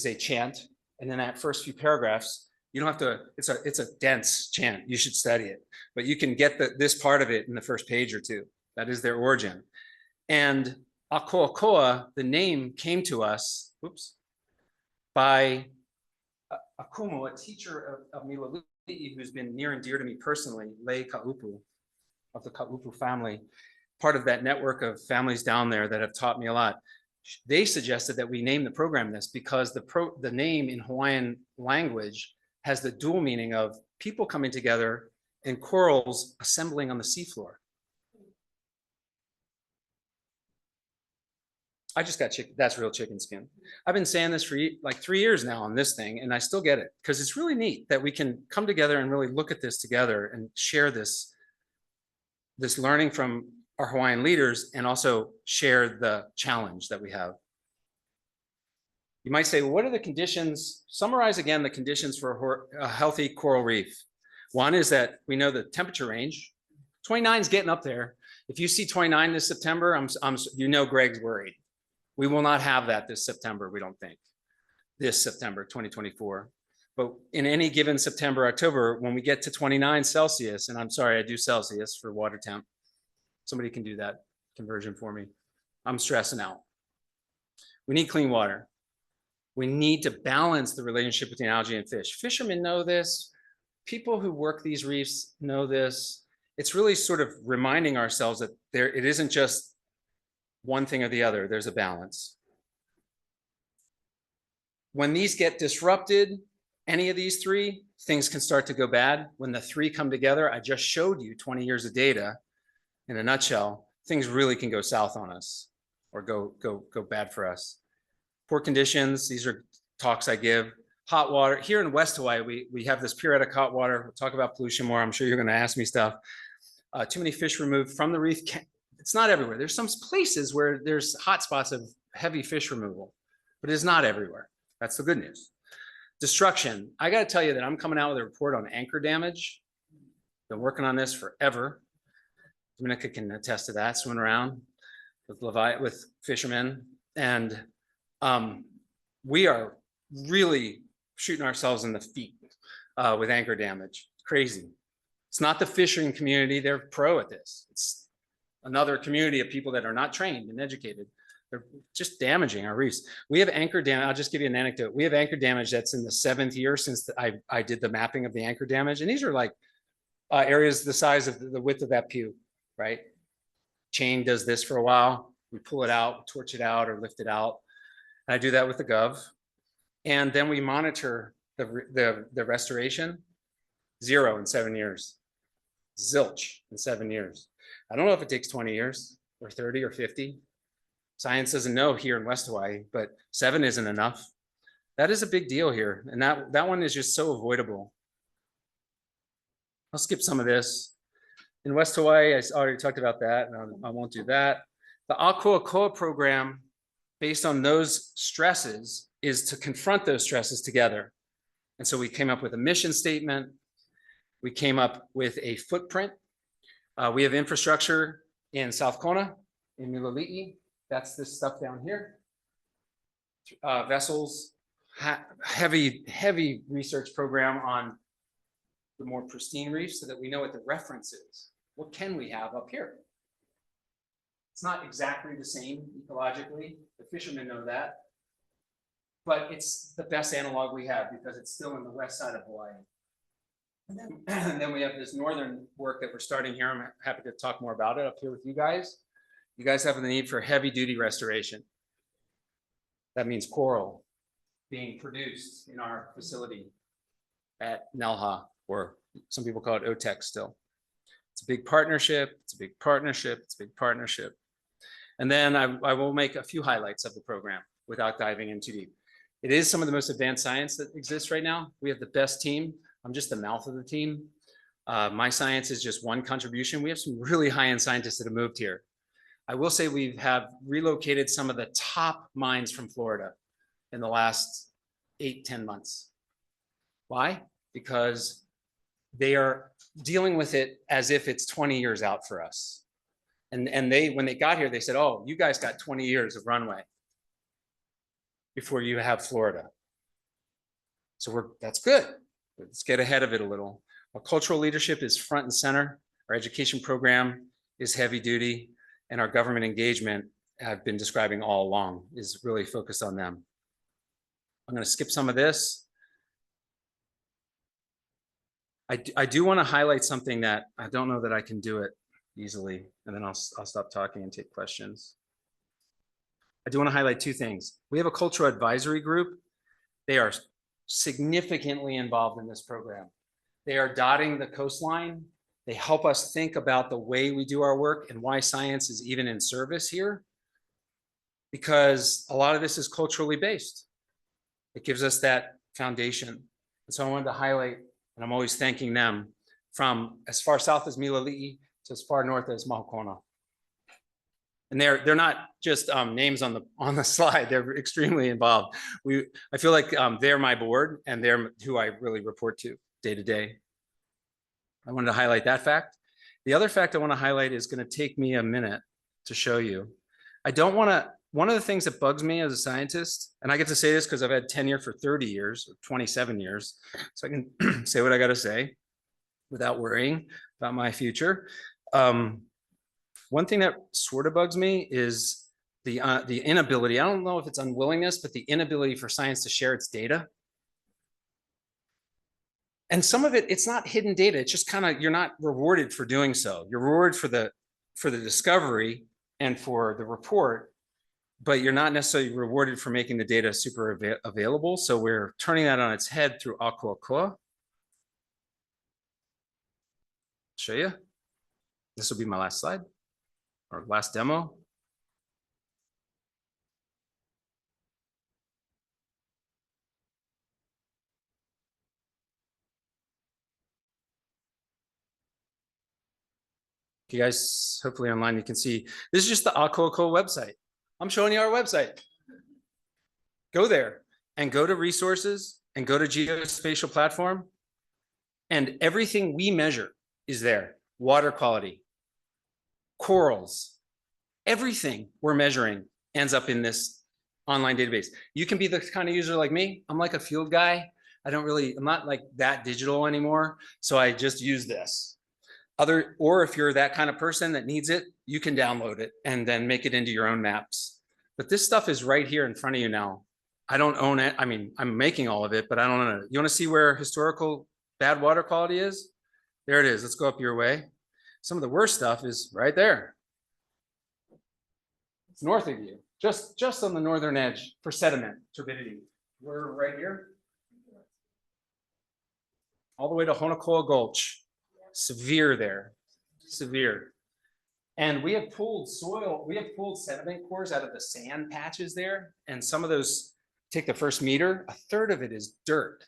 a chant. And then that first few paragraphs, You don't have to, it's a dense chant. You should study it, but you can get this part of it in the first page or two. That is their origin. And Akoakoa, the name came to us, by Akumu, a teacher of Milali'i, who's been near and dear to me personally, Lei Kaupu, of the Kaupu family, part of that network of families down there that have taught me a lot. They suggested that we name the program this because the name in Hawaiian language has the dual meaning of people coming together and corals assembling on the seafloor. I just got chicken. That's real chicken skin. I've been saying this for like 3 years now on this thing, and I still get it because it's really neat that we can come together and really look at this together and share this learning from our Hawaiian leaders and also share the challenge that we have. You might say, well, what are the conditions? Summarize again the conditions for a healthy coral reef. One is that we know the temperature range. 29 is getting up there. If you see 29 this September, you know Greg's worried. We will not have that this September, we don't think. This September, 2024. But in any given September, October, when we get to 29 Celsius, and I'm sorry, I do Celsius for water temp. Somebody can do that conversion for me. I'm stressing out. We need clean water. We need to balance the relationship between algae and fish. Fishermen know this. People who work these reefs know this. It's really sort of reminding ourselves that it isn't just one thing or the other. There's a balance. When these get disrupted, any of these three, things can start to go bad. When the three come together, I just showed you 20 years of data. In a nutshell, things really can go south on us or go bad for us. Poor conditions, these are talks I give. Hot water, here in West Hawaii, we have this periodic hot water. We'll talk about pollution more. I'm sure you're gonna ask me stuff. Too many fish removed from the reef. It's not everywhere. There's some places where there's hot spots of heavy fish removal, but it's not everywhere. That's the good news. Destruction, I gotta tell you that I'm coming out with a report on anchor damage. Been working on this forever. Dominica can attest to that, swimming around with fishermen. And we are really shooting ourselves in the feet with anchor damage. Crazy. It's not the fishing community, they're pro at this. It's another community of people that are not trained and educated. They're just damaging our reefs. We have anchor damage. I'll just give you an anecdote. We have anchor damage that's in the 7th year since I did the mapping of the anchor damage. And these are like areas the size of the width of that pew. Right? Chain does this for a while. We pull it out, torch it out, or lift it out. And I do that with the Gov. And then we monitor the restoration. 0 in 7 years. Zilch in 7 years. I don't know if it takes 20 years or 30 or 50. Science doesn't know here in West Hawaii, but 7 isn't enough. That is a big deal here. And that one is just so avoidable. I'll skip some of this. In West Hawaii, I already talked about that, and I won't do that. The Akoakoa program, based on those stresses, is to confront those stresses together. And so we came up with a mission statement. We came up with a footprint. We have infrastructure in South Kona, in Milali'i. That's this stuff down here. Vessels, heavy research program on the more pristine reefs so that we know what the reference is. What can we have up here? It's not exactly the same ecologically. The fishermen know that. But it's the best analog we have because it's still in the west side of Hawaii. And then we have this northern work that we're starting here. I'm happy to talk more about it up here with you guys. You guys have the need for heavy duty restoration. That means coral being produced in our facility at Nelha, or some people call it OTEC still. It's a big partnership, it's a big partnership, it's a big partnership. And then I will make a few highlights of the program without diving in too deep. It is some of the most advanced science that exists right now. We have the best team. I'm just the mouth of the team. My science is just one contribution. We have some really high-end scientists that have moved here. I will say we have relocated some of the top minds from Florida in the last 8-10 months. Why? Because they are dealing with it as if it's 20 years out for us. And when they got here, they said, oh, you guys got 20 years of runway before you have Florida. So that's good. Let's get ahead of it a little. Our cultural leadership is front and center. Our education program is heavy duty, and our government engagement, I've been describing all along, is really focused on them. I'm going to skip some of this. I do want to highlight something that I don't know that I can do it easily, and then I'll stop talking and take questions. I do want to highlight two things. We have a cultural advisory group. They are significantly involved in this program. They are dotting the coastline. They help us think about the way we do our work and why science is even in service here, because a lot of this is culturally based. It gives us that foundation. And so I wanted to highlight, and I'm always thanking them, from as far south as Milali'i to as far north as Mahakona. And they're not just names on the slide. They're extremely involved. I feel like they're my board, and they're who I really report to day to day. I wanted to highlight that fact. The other fact I want to highlight is going to take me a minute to show you. I don't want to. One of the things that bugs me as a scientist, and I get to say this because I've had tenure for 30 years, or 27 years, so I can say what I got to say without worrying about my future. One thing that sort of bugs me is the inability. I don't know if it's unwillingness, but the inability for science to share its data. And some of it, it's not hidden data. It's just kind of, you're not rewarded for doing so. You're rewarded for the discovery and for the report, but you're not necessarily rewarded for making the data super available. So we're turning that on its head through Akuakoa. Show you. This will be my last slide, or last demo. You guys, hopefully online, you can see, this is just the Akuakoa website. I'm showing you our website. Go there and go to resources and go to geospatial platform, and everything we measure is there. Water quality, corals, everything we're measuring ends up in this online database. You can be the kind of user like me. I'm like a field guy. I'm not like that digital anymore. So I just use this. Or if you're that kind of person that needs it, you can download it and then make it into your own maps. But this stuff is right here in front of you now. I don't own it. I mean, I'm making all of it, but I don't own it. You want to see where historical bad water quality is? There it is. Let's go up your way. Some of the worst stuff is right there. It's north of you, just on the northern edge for sediment turbidity. We're right here. All the way to Honakoa Gulch. Severe there, severe. And we have pulled sediment cores out of the sand patches there. And some of those, take the first meter, a third of it is dirt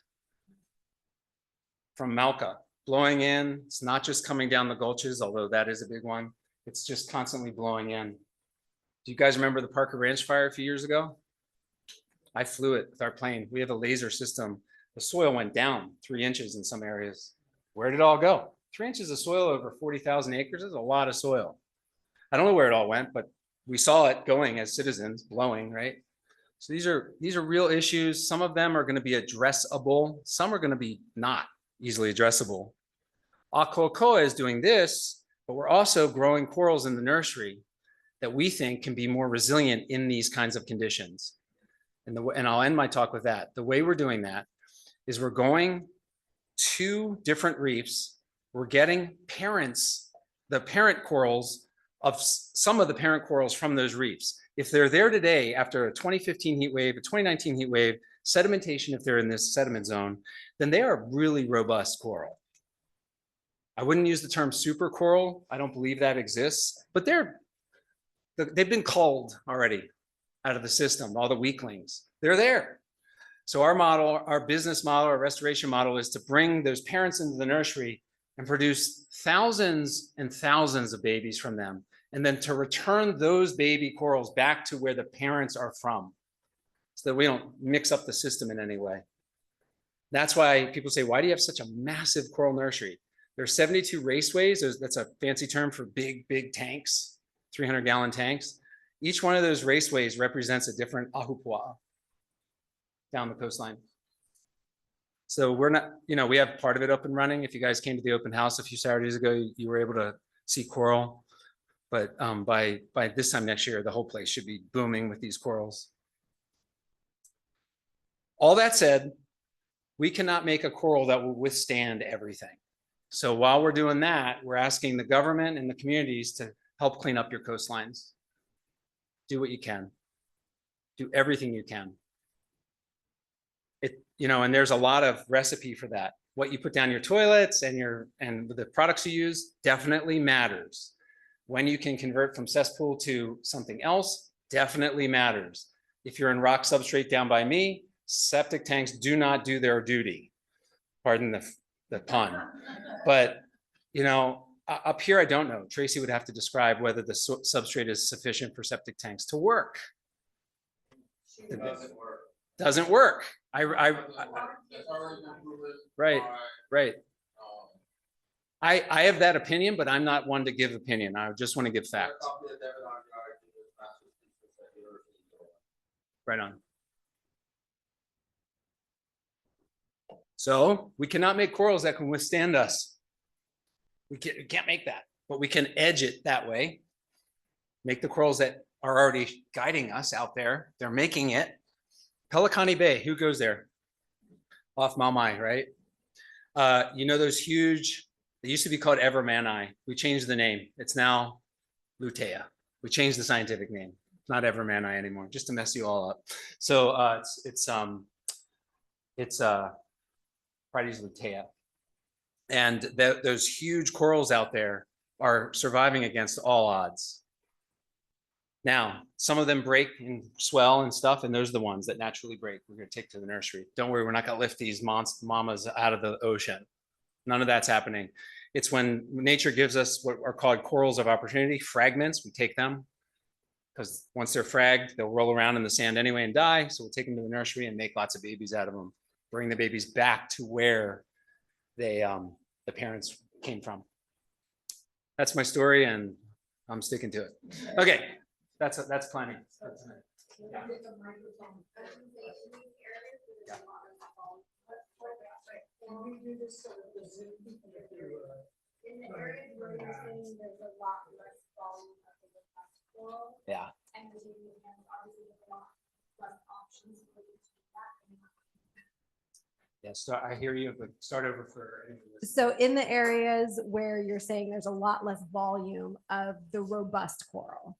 from Malka blowing in. It's not just coming down the gulches, although that is a big one. It's just constantly blowing in. Do you guys remember the Parker Ranch fire a few years ago? I flew it with our plane. We have a laser system. The soil went down 3 inches in some areas. Where did it all go? 3 inches of soil over 40,000 acres is a lot of soil. I don't know where it all went, but we saw it going as citizens, blowing, right? So these are real issues. Some of them are going to be addressable. Some are going to be not easily addressable. Akuakoa is doing this, but we're also growing corals in the nursery that we think can be more resilient in these kinds of conditions. And I'll end my talk with that. The way we're doing that is we're going to different reefs. We're getting the parent corals of some of the parent corals from those reefs. If they're there today after a 2015 heat wave, a 2019 heat wave, sedimentation, if they're in this sediment zone, then they are really robust coral. I wouldn't use the term super coral. I don't believe that exists, but they've been culled already out of the system, all the weaklings. They're there. So our model, our business model, our restoration model is to bring those parents into the nursery and produce thousands and thousands of babies from them, and then to return those baby corals back to where the parents are from, so that we don't mix up the system in any way. That's why people say, why do you have such a massive coral nursery? There's 72 raceways. That's a fancy term for big, big tanks, 300-gallon tanks. Each one of those raceways represents a different ahupua down the coastline. So we're not, we have part of it up and running. If you guys came to the open house a few Saturdays ago, you were able to see coral. But by this time next year, the whole place should be booming with these corals. All that said, we cannot make a coral that will withstand everything. So while we're doing that, we're asking the government and the communities to help clean up your coastlines. Do what you can. Do everything you can. And there's a lot of recipe for that. What you put down your toilets and the products you use definitely matters. When you can convert from cesspool to something else definitely matters. If you're in rock substrate down by me, septic tanks do not do their duty. Pardon the pun. But, up here, I don't know. Tracy would have to describe whether the substrate is sufficient for septic tanks to work. It doesn't work. Doesn't work. That's already been proven Right, by, right. um, I have that opinion, but I'm not one to give opinion. I just want to give facts. Right on. So we cannot make corals that can withstand us. We can't make that, but we can edge it that way. Make the corals that are already guiding us out there. They're making it. Pelicani Bay, who goes there? Off Maumai, right? Those huge, they used to be called Evermanni. We changed the name. It's now Lutea. We changed the scientific name. It's not Evermanni anymore, just to mess you all up. So it's Prydes lutea. And those huge corals out there are surviving against all odds. Now, some of them break and swell and stuff, and those are the ones that naturally break. We're going to take to the nursery. Don't worry, we're not going to lift these mamas out of the ocean. None of that's happening. It's when nature gives us what are called corals of opportunity, fragments. We take them because once they're fragged, they'll roll around in the sand anyway and die. So we'll take them to the nursery and make lots of babies out of them. Bring the babies back to where they the parents came from. That's my story, and I'm sticking to it. Okay, that's planning. Yeah. Yeah. Yeah, so I hear you, but start over for. So in the areas where you're saying there's a lot less volume of the robust coral,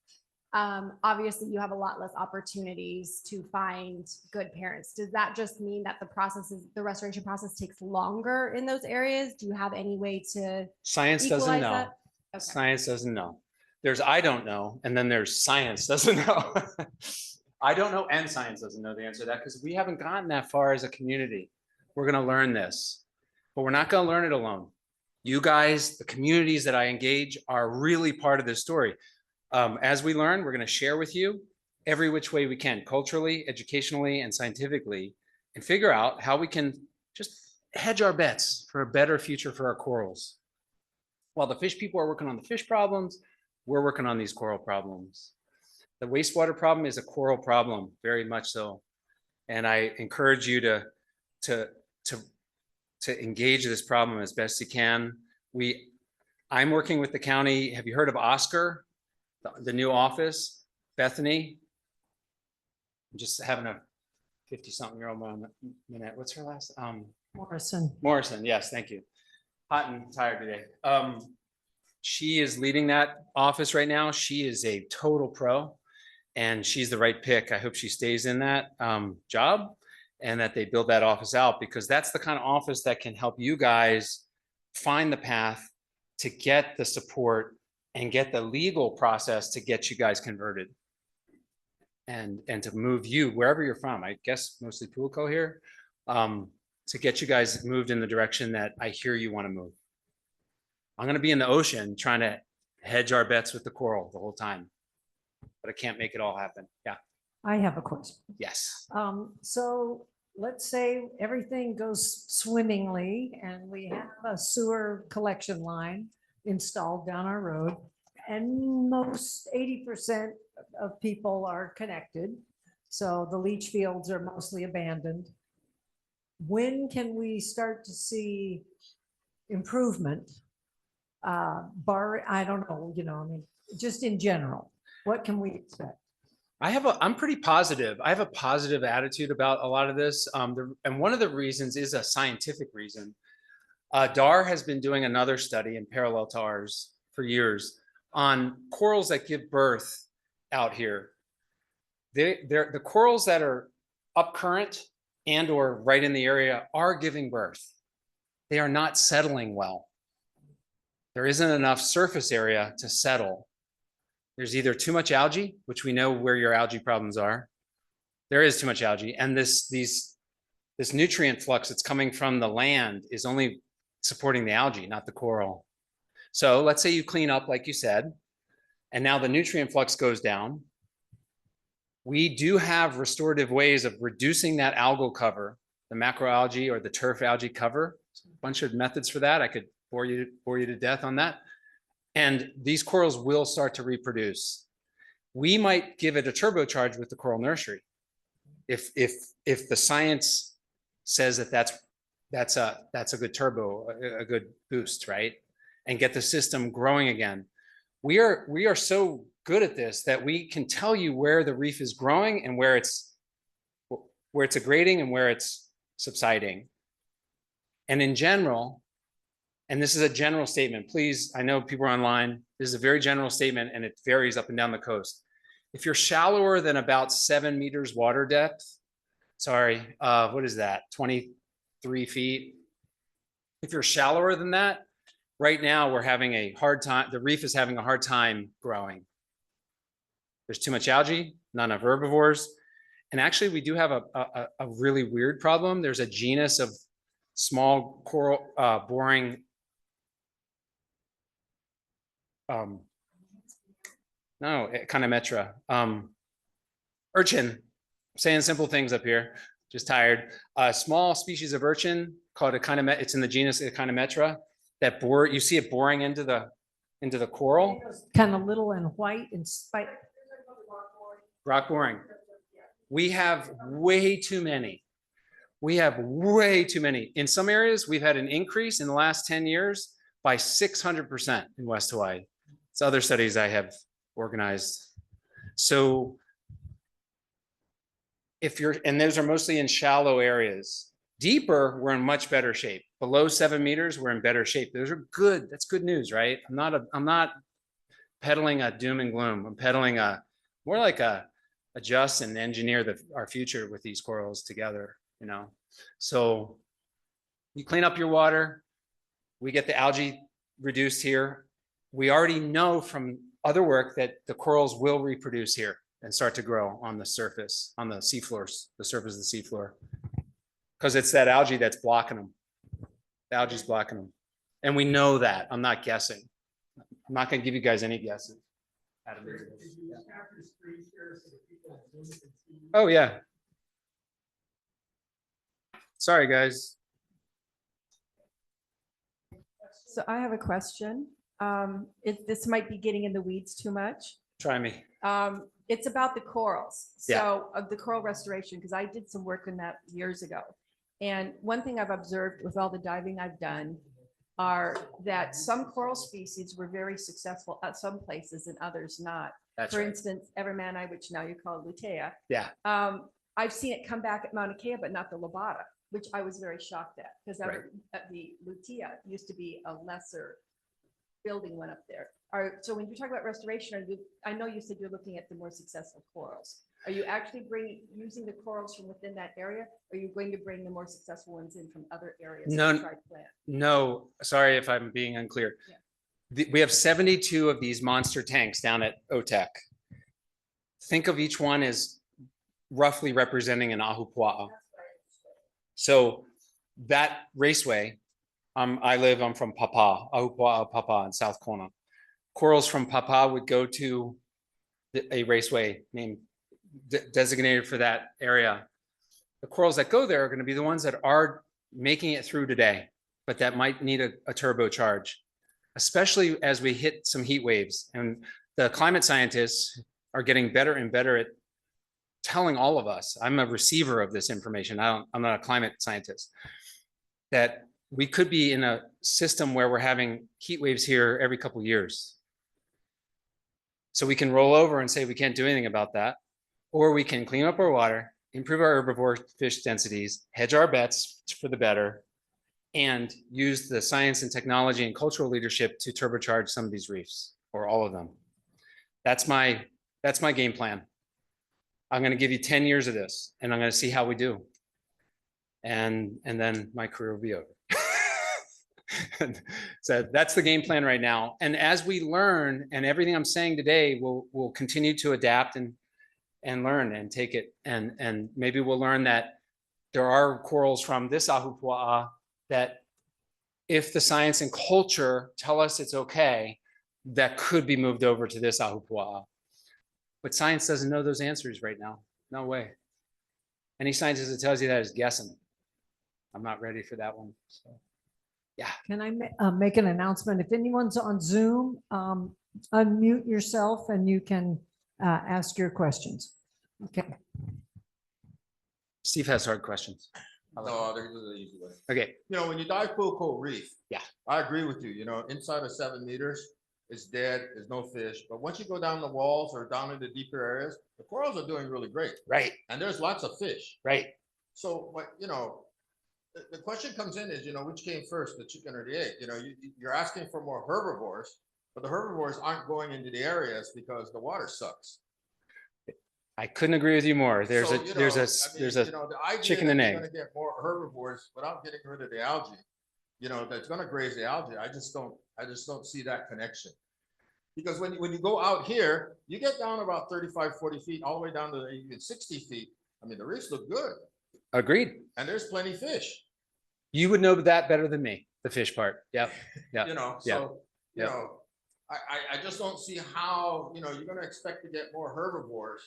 obviously you have a lot less opportunities to find good parents. Does that just mean that the restoration process takes longer in those areas? Do you have any way to Science doesn't equalize know. that? Okay. Science doesn't know. There's I don't know, and then there's science doesn't know. I don't know, and science doesn't know the answer to that because we haven't gotten that far as a community. We're going to learn this, but we're not going to learn it alone. You guys, the communities that I engage are really part of this story. As we learn, we're going to share with you every which way we can, culturally, educationally, and scientifically, and figure out how we can just hedge our bets for a better future for our corals. While the fish people are working on the fish problems, we're working on these coral problems. The wastewater problem is a coral problem, very much so. And I encourage you to engage this problem as best you can. I'm working with the county. Have you heard of Oscar, the new office? Bethany? I'm just having a 50-something-year-old minute. What's her last? Morrison. Yes, thank you. Hot and tired today. She is leading that office right now. She is a total pro, and she's the right pick. I hope she stays in that job, and that they build that office out, because that's the kind of office that can help you guys find the path to get the support and get the legal process to get you guys converted and to move you wherever you're from. I guess mostly Pulco here, to get you guys moved in the direction that I hear you want to move. I'm going to be in the ocean trying to hedge our bets with the coral the whole time, but I can't make it all happen. Yeah. I have a question. Yes. So let's say everything goes swimmingly and we have a sewer collection line installed down our road, and most 80% of people are connected. So the leach fields are mostly abandoned. when can we start to see improvement? I don't know, I mean, just in general, what can we expect? I'm pretty positive. I have a positive attitude about a lot of this. And one of the reasons is a scientific reason. DAR has been doing another study in parallel to ours for years on corals that give birth out here. They're the corals that are up current and or right in the area are giving birth. They are not settling well. There isn't enough surface area to settle. There's either too much algae, which we know where your algae problems are. There is too much algae, and this nutrient flux that's coming from the land is only supporting the algae, not the coral. So let's say you clean up, like you said, and now the nutrient flux goes down. We do have restorative ways of reducing that algal cover, the macroalgae or the turf algae cover. A bunch of methods for that. I could bore you to death on that. And these corals will start to reproduce. We might give it a turbocharge with the coral nursery. If the science says that that's a good turbo, a good boost, right? And get the system growing again. We are so good at this that we can tell you where the reef is growing and where it's aggrading and where it's subsiding. And in general, and this is a general statement, please, I know people are online. This is a very general statement and it varies up and down the coast. If you're shallower than about 7 meters water depth, sorry, what is that, 23 feet? If you're shallower than that, right now we're having a hard time, the reef is having a hard time growing. There's too much algae, not enough herbivores. And actually we do have a really weird problem. There's a genus of small coral boring Echinometra, urchin, saying simple things up here, just tired. A small species of urchin called Echinometra, it's in the genus Echinometra, that you see it boring into the coral. Kind of little and white and spike. Rock boring. We have way too many. We have way too many. In some areas, we've had an increase in the last 10 years by 600% in West Hawaii. It's other studies I have organized. So and those are mostly in shallow areas. Deeper, we're in much better shape. Below 7 meters, we're in better shape. Those are good. That's good news, right? I'm not peddling a doom and gloom. I'm peddling more like adjust and engineer our future with these corals together, So you clean up your water. We get the algae reduced here. We already know from other work that the corals will reproduce here and start to grow on the surface, on the seafloors, the surface of the seafloor, because it's that algae that's blocking them. The algae's blocking them. And we know that. I'm not guessing. I'm not going to give you guys any guesses. Oh, yeah. Sorry, guys. So I have a question. This might be getting in the weeds too much. Try me. It's about the corals. Yeah. So of the coral restoration, because I did some work on that years ago. And one thing I've observed with all the diving I've done are that some coral species were very successful at some places and others not. That's For right. instance, Evermanni, which now you call Lutea. Yeah. I've seen it come back at Mauna Kea, but not the Lobata, which I was very shocked at because Right. the Lutea used to be a lesser building one up there. So when you talk about restoration, I know you said you're looking at the more successful corals. Are you actually using the corals from within that area? Or are you going to bring the more successful ones in from other areas? No. to try to plant? No, sorry if I'm being unclear. Yeah. We have 72 of these monster tanks down at OTEC. Think of each one as roughly representing an ahupua'a. So that raceway, I'm from Papa, Ahupua'a Papa in South Kona. Corals from Papa would go to a raceway named designated for that area. The corals that go there are going to be the ones that are making it through today, but that might need a turbocharge, especially as we hit some heat waves. And the climate scientists are getting better and better at telling all of us, I'm a receiver of this information. I'm not a climate scientist, that we could be in a system where we're having heat waves here every couple of years. So we can roll over and say we can't do anything about that, or we can clean up our water, improve our herbivore fish densities, hedge our bets for the better, and use the science and technology and cultural leadership to turbocharge some of these reefs, or all of them. That's my game plan. I'm going to give you 10 years of this, and I'm going to see how we do. And then my career will be over. So that's the game plan right now. And as we learn, and everything I'm saying today, we'll continue to adapt and learn and take it. And maybe we'll learn that there are corals from this ahupua'a that, if the science and culture tell us it's okay, that could be moved over to this ahupua'a. But science doesn't know those answers right now. No way. Any scientist that tells you that is guessing. I'm not ready for that one. So, yeah. Can I make an announcement? If anyone's on Zoom, unmute yourself and you can ask your questions. Okay. Steve has hard questions. No, there's an easy way. Okay. You know, when you dive full coat reef. Yeah. I agree with you. You know, inside of 7 meters, it's dead, there's no fish. But once you go down the walls or down into deeper areas, the corals are doing really great. Right. And there's lots of fish. Right. So, what, you know, the question comes in is, you know, which came first, the chicken or the egg? You know, you're asking for more herbivores, but the herbivores aren't going into the areas because the water sucks. I couldn't agree with you more. There's So, a you know, there's a I mean, there's a you know, the idea chicken that and you're egg. gonna get more herbivores without getting rid of the algae, you know, that's gonna graze the algae. I just don't see that connection. Because when you go out here, you get down about 35, 40 feet, all the way down to even 60 feet. I mean, the reefs look good Agreed. and there's plenty of fish. You would know that better than me, the fish part. Yep. Yeah. You know, Yeah. so, you Yeah. know, I just don't see how, you know, you're gonna expect to get more herbivores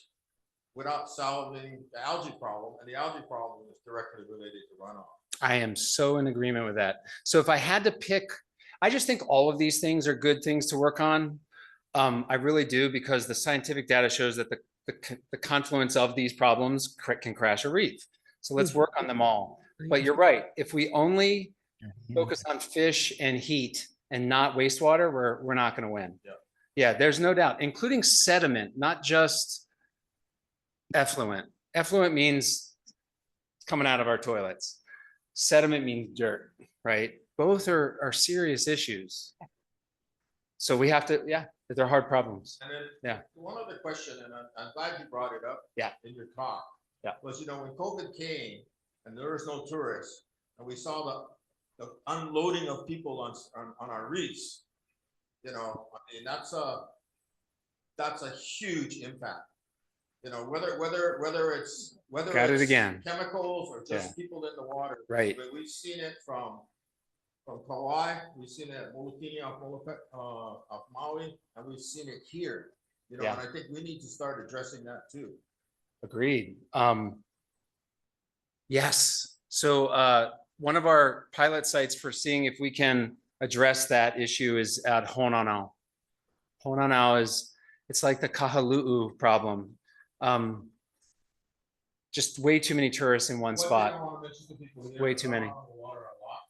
without solving the algae problem, and the algae problem is directly related to runoff. I am so in agreement with that. So if I had to pick, I just think all of these things are good things to work on. I really do, because the scientific data shows that the confluence of these problems can crash a reef. So let's work on them all. But you're right. If we only focus on fish and heat and not wastewater, we're not going to win. Yeah. Yeah, there's no doubt, including sediment, not just effluent. Effluent means coming out of our toilets. Sediment means dirt, right? Both are serious issues. So we have to, yeah, they're hard problems. And then, Yeah. one other question, and I'm glad you brought it up. Yeah. In your talk. Yeah. Was, you know, when COVID came and there was no tourists, and we saw the unloading of people on our reefs, you know, I mean, that's a huge impact. You know, whether it's Got it again. chemicals or just Yeah. people in the water. Right. But we've seen it from Kauai, we've seen it at Molokini of Maui, and we've seen it here. You know, Yeah. and I think we need to start addressing that too. Agreed. Yes. So one of our pilot sites for seeing if we can address that issue is at Honanao. Honanao it's like the Kahalu'u problem. Just way too many tourists in one One thing I spot. wanna mention to people here, Way too we're many. out on the water a lot.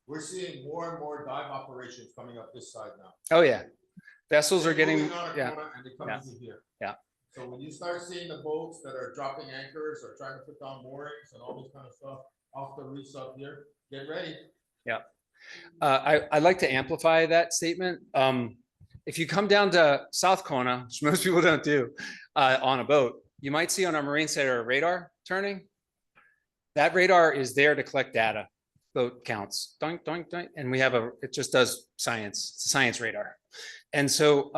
We're seeing more and more dive operations coming up this side now. Oh yeah. Vessels are They're getting, moving on a yeah. corner and they come Yeah. into here. Yeah. So when you start seeing the boats that are dropping anchors or trying to put down moorings and all this kind of stuff off the reefs up here, get ready. I'd like to amplify that statement. If you come down to South Kona, which most people don't do, on a boat, you might see on our marine center a radar turning. That radar is there to collect data, boat counts, doink, doink, doink, and we have it just does science. It's a science radar. And so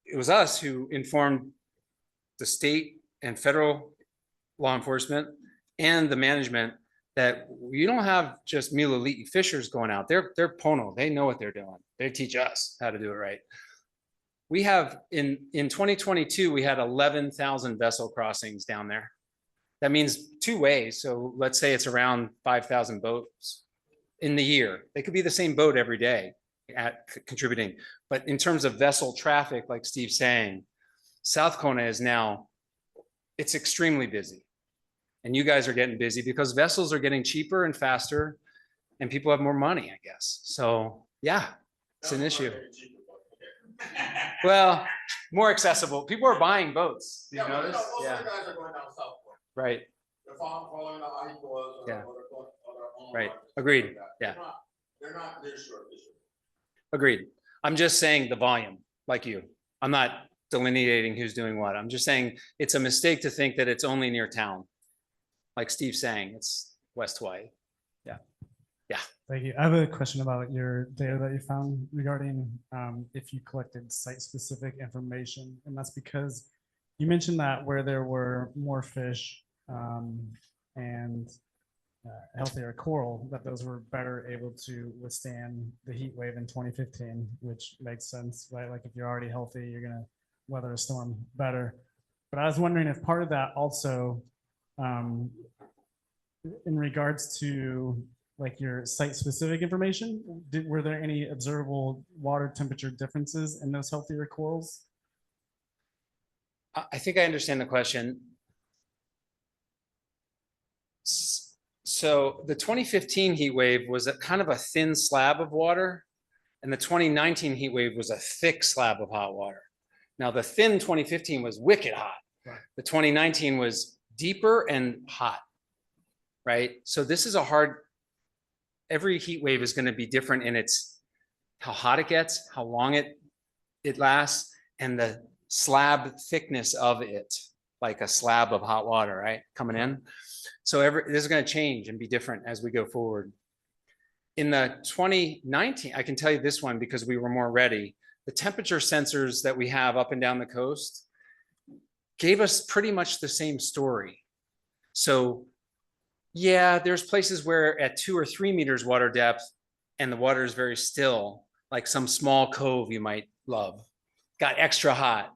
it was us who informed the state and federal law enforcement and the management that you don't have just Mililiti fishers going out. They're Pono. They know what they're doing. They teach us how to do it right. We have in 2022, we had 11,000 vessel crossings down there. That means 2 ways. So let's say it's around 5,000 boats in the year. They could be the same boat every day at contributing. But in terms of vessel traffic, like Steve's saying, South Kona is now it's extremely busy. And you guys are getting busy because vessels are getting cheaper and faster and people have more money, I guess. So yeah, it's an issue. Well, more accessible. People are buying boats. Did you Yeah, but notice? most of Yeah, the guys are going down Southport. right, They're following the I-4s. Yeah. Or their own Right. routes, Agreed. like that. Yeah. They're not near shore fishing. agreed. I'm just saying the volume, like you. I'm not delineating who's doing what. I'm just saying it's a mistake to think that it's only near town. Like Steve's saying, it's West Hawaii. Thank you. I have a question about your data that you found regarding if you collected site-specific information, and that's because you mentioned that where there were more fish and healthier coral, that those were better able to withstand the heat wave in 2015, which makes sense, right? Like if you're already healthy, you're gonna weather a storm better. But I was wondering if part of that also, in regards to like your site-specific information, were there any observable water temperature differences in those healthier corals? I think I understand the question. So the 2015 heat wave was a kind of a thin slab of water, and the 2019 heat wave was a thick slab of hot water. Now the thin 2015 was wicked hot. Right. The 2019 was deeper and hot, right? So this is a hard, every heat wave is going to be different in its how hot it gets, how long it lasts, and the slab thickness of it, like a slab of hot water, right, coming in. So this is going to change and be different as we go forward. In the 2019, I can tell you this one because we were more ready. The temperature sensors that we have up and down the coast gave us pretty much the same story. So yeah, there's places where at 2 or 3 meters water depth and the water is very still, like some small cove you might love, got extra hot.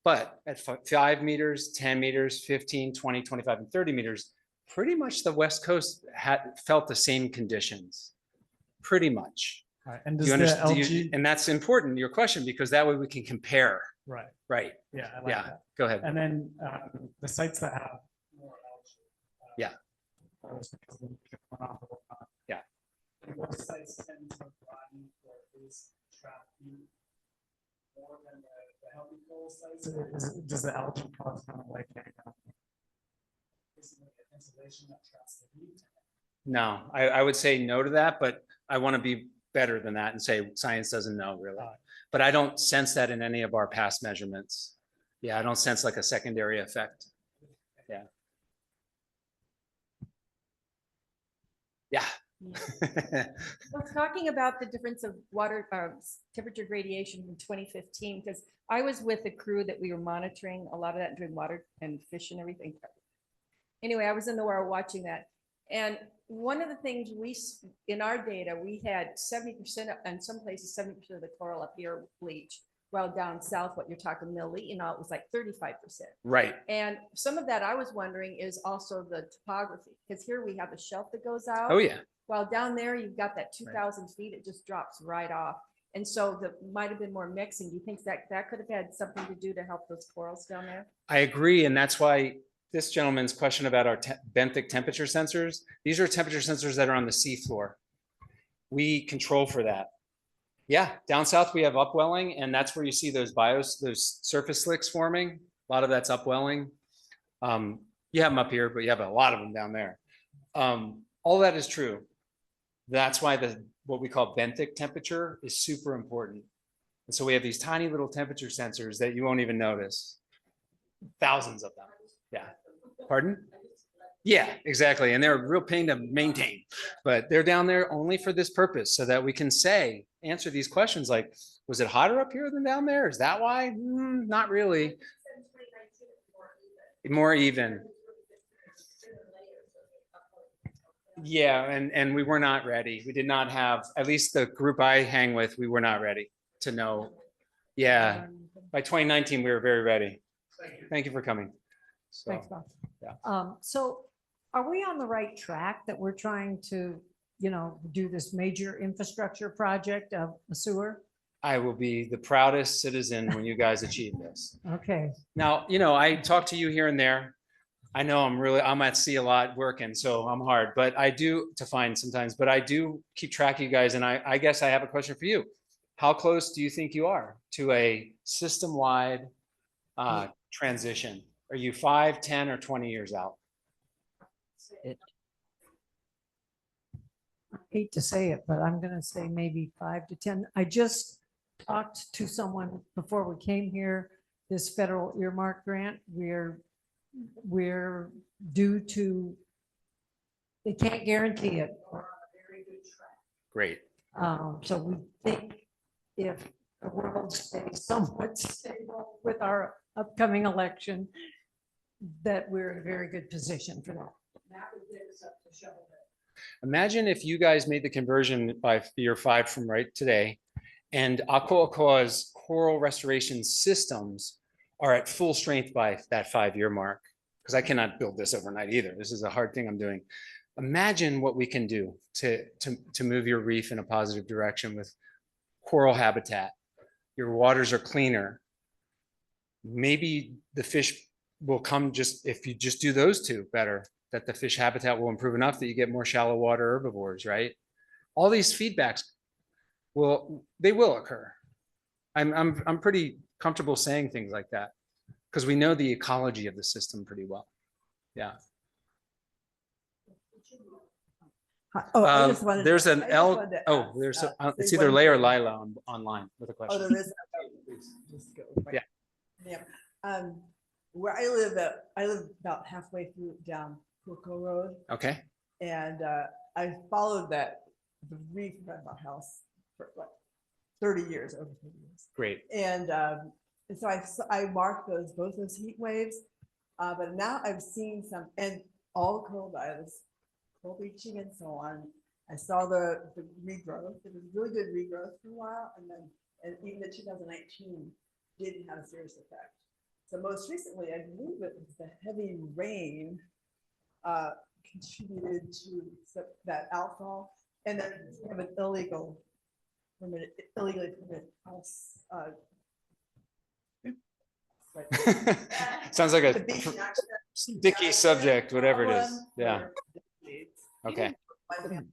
But at 5 meters, 10 meters, 15, 20, 25, and 30 meters, pretty much the West Coast felt the same conditions, pretty much. Right. And Do does you the understand? algae, And that's important, your question, because that way we can compare, right? right? Yeah, I like Yeah, that. go ahead. And then the sites that have more algae. Yeah. Those because of the runoff or whatnot. Yeah. Those sites tend to broaden or at least trap heat more than the healthy coral sites. Does the algae cause kind of like insulation that traps the heat? No, I would say no to that, but I want to be better than that and say science doesn't know really. But I don't sense that in any of our past measurements. Yeah, I don't sense like a secondary effect. Yeah. Yeah. Well, talking about the difference of water temperature gradation in 2015, because I was with a crew that we were monitoring a lot of that during water and fish and everything. Anyway, I was in the water watching that. And one of the things in our data, we had 70%, in some places, 70% of the coral up here bleached, while down south, what you're talking, Millie, it was like 35%. Right. And some of that I was wondering is also the topography, because here we have a shelf that goes out. Oh, yeah. While down there, you've got that 2,000 feet, it just drops right off. And so there might have been more mixing. Do you think that could have had something to do to help those corals down there? I agree. And that's why this gentleman's question about our benthic temperature sensors, these are temperature sensors that are on the seafloor. We control for that. Yeah, down south we have upwelling, and that's where you see those those surface slicks forming. A lot of that's upwelling. You have them up here, but you have a lot of them down there. All that is true. That's why what we call benthic temperature is super important. And so we have these tiny little temperature sensors that you won't even notice. Thousands of them. Yeah. Pardon? Yeah, exactly. And they're a real pain to maintain, but they're down there only for this purpose so that we can answer these questions like, was it hotter up here than down there? Is that why? Not really. More even. Yeah, and we were not ready. We did not have, at least the group I hang with, we were not ready to know. Yeah, by 2019, we were very ready. Thank you for coming. So, Thanks, Bob. yeah. So are we on the right track that we're trying to, do this major infrastructure project of a sewer? I will be the proudest citizen when you guys achieve this. Okay. Now, I talk to you here and there. I know I'm at sea a lot working, so I'm hard, but I do to find sometimes, but I do keep track of you guys. And I guess I have a question for you. How close do you think you are to a system-wide transition? Are you 5, 10, or 20 years out? Hate to say it, but I'm gonna say maybe 5 to 10. I just talked to someone before we came here, this federal earmark grant, we're due to, they can't guarantee it. We're on a very good track. Great. So we think if the world stays somewhat stable with our upcoming election, that we're in a very good position for that. That would get us up to shovel it. Imagine if you guys made the conversion by year 5 from right today, and Akoakoa's coral restoration systems are at full strength by that 5-year mark. Because I cannot build this overnight either. This is a hard thing I'm doing. Imagine what we can do to move your reef in a positive direction with coral habitat. Your waters are cleaner. Maybe the fish will come just if you just do those two better, that the fish habitat will improve enough that you get more shallow water herbivores, right? All these feedbacks will occur. I'm pretty comfortable saying things like that because we know the ecology of the system pretty well. Yeah. Oh, I just wanted. There's an I just L. wanted to Oh, ask, there's it's say either one Lay or thing. Lila online with a Oh, question. there is. Just go right. Yeah. Yeah. Where I live about halfway through down Coco Road, Okay. and I followed the reef around my house for like 30 years, over 30 years. Great. And so I marked both those heat waves, but now I've seen some, and all the coral diets, coral bleaching and so on. I saw the regrowth. It was really good regrowth for a while, and even the 2019 didn't have a serious effect. So most recently, I believe it was the heavy rain contributed to that outfall, and then we have an illegally permitted house. Sounds like The a beach next to that sticky subject, whatever it is. one Yeah. for decades. Okay. My family had it.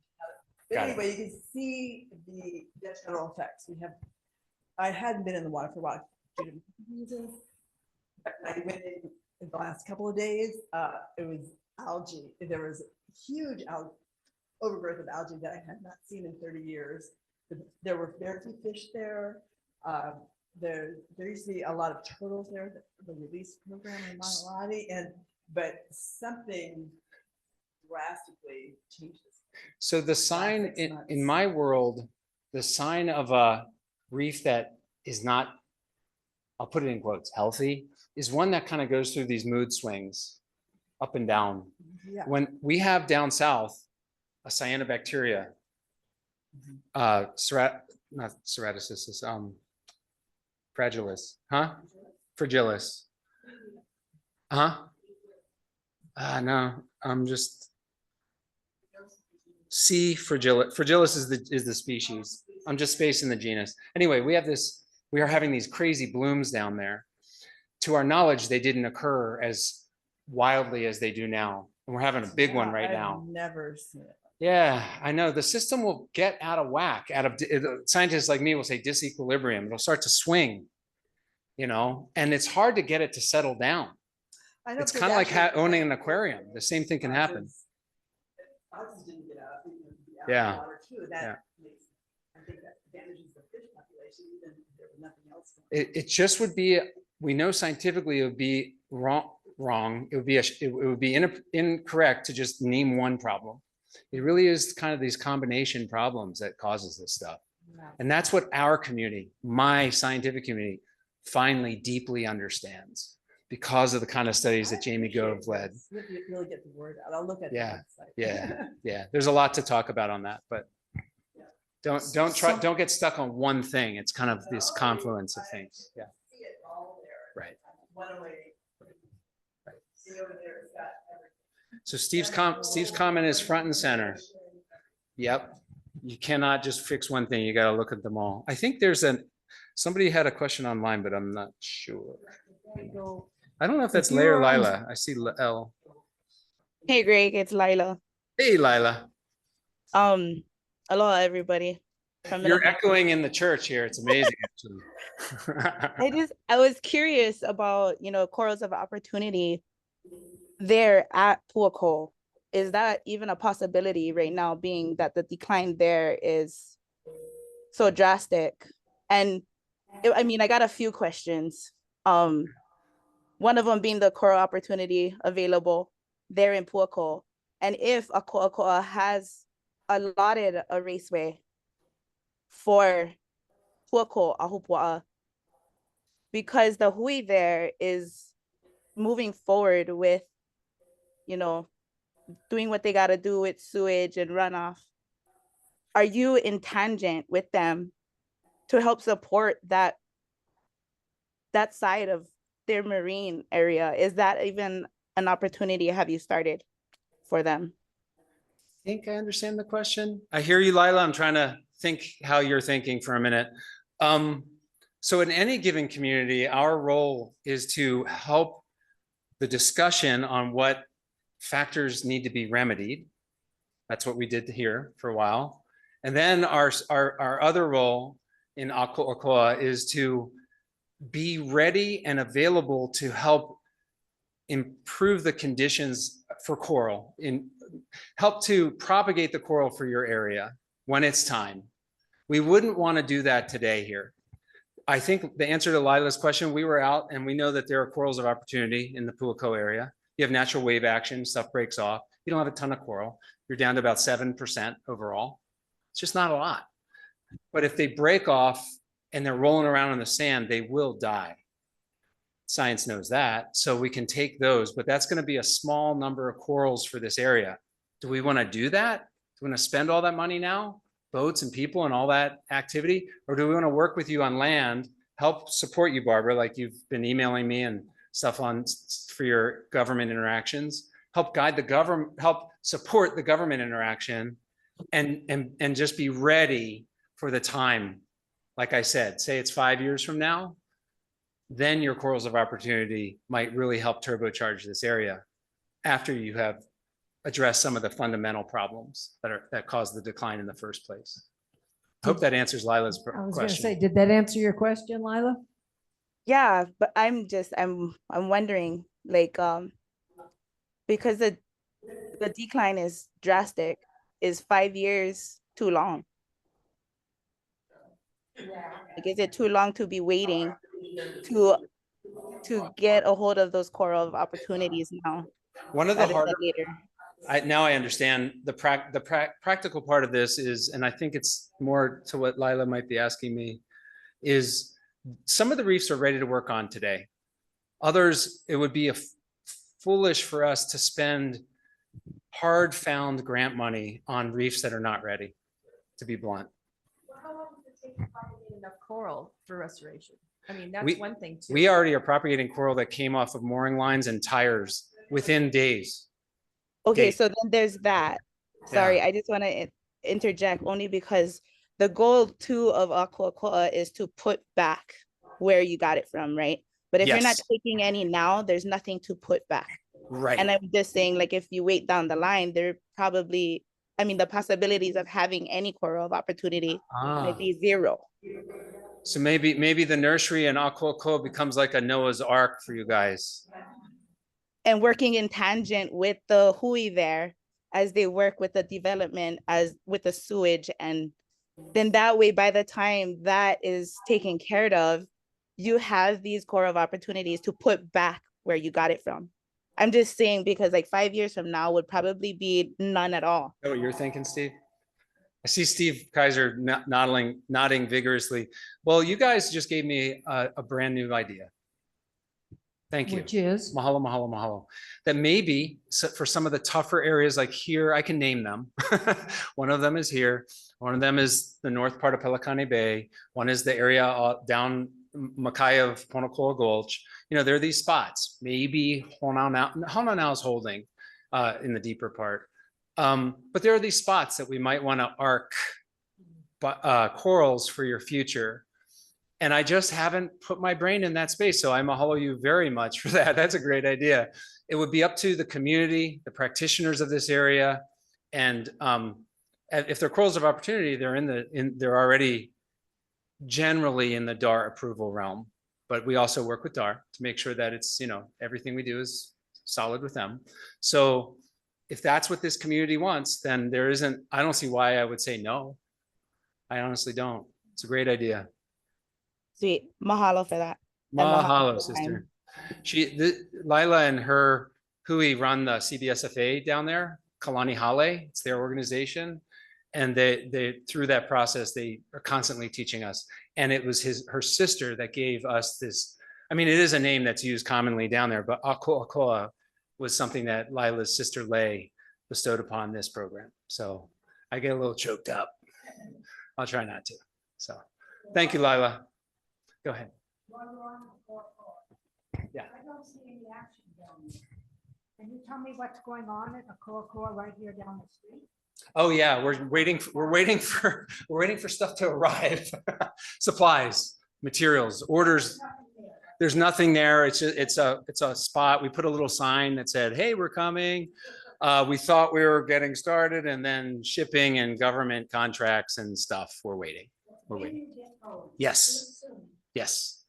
But Got it. anyway, you can see the detrimental effects. I hadn't been in the water for a while due to reasons. But I went in the last couple of days. It was algae. There was huge overgrowth of algae that I had not seen in 30 years. There were very few fish there. There used to be a lot of turtles there, the release program in Mahalati, but something drastically changes. So the sign 6 months. in my world, the sign of a reef that is not, I'll put it in quotes, healthy, is one that kind of goes through these mood swings up and down. Yeah. When we have down south a cyanobacteria, not ceratosis, fragilis, huh? Fragilis. Huh? No, I'm just C. fragilis. Fragilis is the species. I'm just spacing the genus. Anyway, we are having these crazy blooms down there. To our knowledge, they didn't occur as wildly as they do now. And we're having a big one right now. I've never seen it. Yeah, I know. The system will get out of whack, scientists like me will say disequilibrium. It'll start to swing, and it's hard to get it to settle down. I don't It's think kind of like actually- owning an aquarium. The same thing can happen. Ours didn't get out, it would be out of Yeah. the water too. Yeah. That makes, I think that damages the fish population, even if there was nothing else. going on. It just would be, we know scientifically it would be wrong. It would be incorrect to just name one problem. It really is kind of these combination problems that causes this stuff. Yeah. And that's what our community, my scientific community, finally deeply understands because of the kind of studies that I Jamie appreciate Gove led. this. You have to really get the word out. I'll look at the Yeah, website. yeah. Yeah, there's a lot to talk about on that, but don't get stuck on one thing. It's kind of this confluence of things. Yeah, See it all there. right. One way. Right. See over there, it's got everything. So Steve's comment is front and center. Yep. You cannot just fix one thing. You got to look at them all. I think somebody had a question online, but I'm not sure. I don't know if that's If Lay or you're on- Lila. I see L. Hey Greg, it's Lila. Hey, Lila, Aloha everybody from you're Minnesota. echoing in the church here. It's amazing, actually. I was curious about, corals of opportunity there at Puako. Is that even a possibility right now, being that the decline there is so drastic? And I got a few questions. One of them being the coral opportunity available there in Puako. And if Ako'ako'a has allotted a raceway for Puako Ahupua'a, because the hui there is moving forward with, doing what they got to do with sewage and runoff. Are you in tangent with them to help support that side of their marine area? Is that even an opportunity? Have you started for them? I think I understand the question. I hear you, Lila. I'm trying to think how you're thinking for a minute. So in any given community, our role is to help the discussion on what factors need to be remedied. That's what we did here for a while. And then our other role in Ako'ako'a is to be ready and available to help improve the conditions for coral, help to propagate the coral for your area when it's time. We wouldn't want to do that today here. I think the answer to Lila's question, we were out and we know that there are corals of opportunity in the Puako area. You have natural wave action, stuff breaks off. You don't have a ton of coral. You're down to about 7% overall. It's just not a lot. But if they break off and they're rolling around in the sand, they will die. Science knows that. So we can take those, but that's going to be a small number of corals for this area. Do we want to do that? Do we want to spend all that money now? Boats and people and all that activity? Or do we want to work with you on land, help support you, Barbara, like you've been emailing me and stuff on for your government interactions, help guide the government, help support the government interaction and just be ready for the time. Like I said, say it's 5 years from now, then your corals of opportunity might really help turbocharge this area after you have addressed some of the fundamental problems that caused the decline in the first place. I hope that answers Lila's question. I was going to say, did that answer your question, Lila? Yeah, but I'm wondering, like, because the decline is drastic, is 5 years too long? Like, is it too long to be waiting to get a hold of those coral of opportunities now? One of the rather than harder, later. now I understand the practical part of this is, and I think it's more to what Lila might be asking me, is some of the reefs are ready to work on today. Others, it would be foolish for us to spend hard found grant money on reefs that are not ready, to be blunt. Well, how long does it take to propagate enough coral for restoration? I mean, that's one thing too. We already are propagating coral that came off of mooring lines and tires within days. Okay, so then there's that. Sorry, Yeah. I just want to interject only because the goal too of Ako'ako'a is to put back where you got it from, right? But if you're not Yes. taking any now, there's nothing to put back. Right. And I'm just saying, like, if you wait down the line, there probably, the possibilities of having any coral of opportunity might be zero. So maybe the nursery in Ako'ako'a becomes like a Noah's Ark for you guys. And working in tangent with the hui there as they work with the development as with the sewage. And then that way, by the time that is taken care of, you have these coral of opportunities to put back where you got it from. I'm just saying, because like 5 years from now would probably be none at all. Is that what you're thinking, Steve? I see Steve Kaiser nodding vigorously. Well, you guys just gave me a brand new idea. Thank you. Which is? Mahalo, mahalo, mahalo. That maybe for some of the tougher areas like here, I can name them. One of them is here. One of them is the north part of Pelikane Bay. One is the area down Makai of Ponakoa Gulch. There are these spots. Maybe Hononau is holding in the deeper part. But there are these spots that we might want to arc corals for your future. And I just haven't put my brain in that space. So I mahalo you very much for that. That's a great idea. It would be up to the community, the practitioners of this area. And if they're corals of opportunity, they're already generally in the DAR approval realm. But we also work with DAR to make sure that it's, everything we do is solid with them. So if that's what this community wants, then I don't see why I would say no. I honestly don't. It's a great idea. Sweet. Mahalo for that. And Mahalo, for the time. sister. Lila and her hui run the CBSFA down there, Kalani Hale. It's their organization. And they through that process, they are constantly teaching us. And it was her sister that gave us this. I mean, it is a name that's used commonly down there, but Ako Akoa was something that Lila's sister Lay bestowed upon this program. So I get a little choked up. I'll try not to. So thank you, Lila. Go ahead. Yeah. I don't see any action down there. Can you tell me what's going on at Akoakoa right here down the street? Oh yeah, we're waiting for stuff to arrive. Supplies, materials, orders. There's nothing there. It's a spot. We put a little sign that said, "Hey, we're coming." We thought we were getting started, and then shipping and government contracts and stuff. We're waiting. We're waiting. Yes. Yes.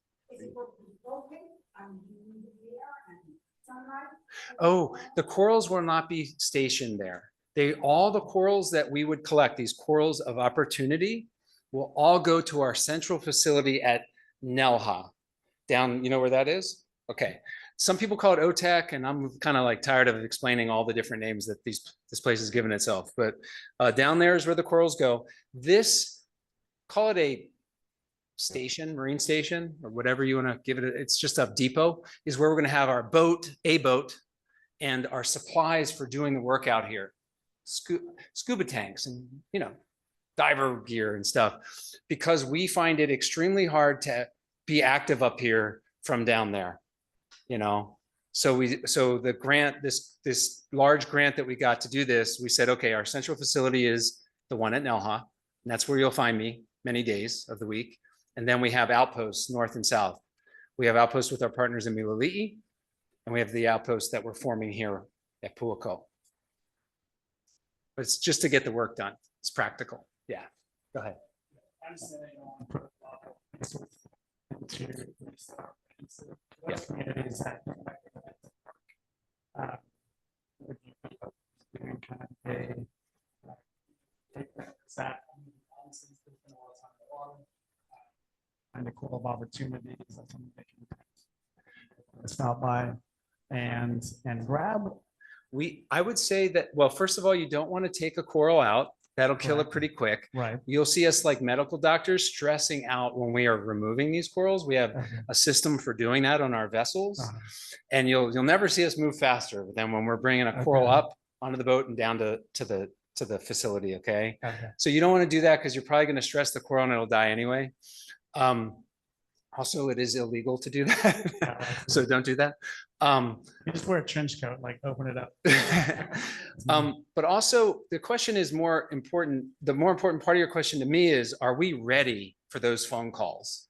Oh, the corals will not be stationed there. All the corals that we would collect, these corals of opportunity, will all go to our central facility at Nelha. Down, you know where that is? Okay. Some people call it OTEC, and I'm kind of like tired of explaining all the different names that this place has given itself. But down there is where the corals go. Call it a station, marine station, or whatever you want to give it. It's just a depot, is where we're going to have our boat, and our supplies for doing the work out here. Scuba tanks and, diver gear and stuff, because we find it extremely hard to be active up here from down there, So the grant, this large grant that we got to do this, we said, okay, our central facility is the one at Nelha, and that's where you'll find me many days of the week. And then we have outposts north and south. We have outposts with our partners in Milili'i, and we have the outpost that we're forming here at Puako. But it's just to get the work done. It's practical. Yeah, go ahead. I'm saying on protocol, Yeah. communities that would you be doing kind of a that kind of cool of opportunities, that's something they can stop by and grab. I would say that, well, first of all, you don't want to take a coral out. That'll kill it Correct. pretty quick. Right. You'll see us like medical doctors stressing out when we are removing these corals. We have Okay. a system for doing that on our vessels. Uh-huh. And you'll never see us move faster than when we're bringing a coral Okay. up onto the boat and down to the facility. Okay. Okay. So you don't want to do that because you're probably going to stress the coral and it'll die anyway. Also, it is illegal to do that. So don't do that. You just wear a trench coat, like open it up. But also the question is more important. The more important part of your question to me is, are we ready for those phone calls?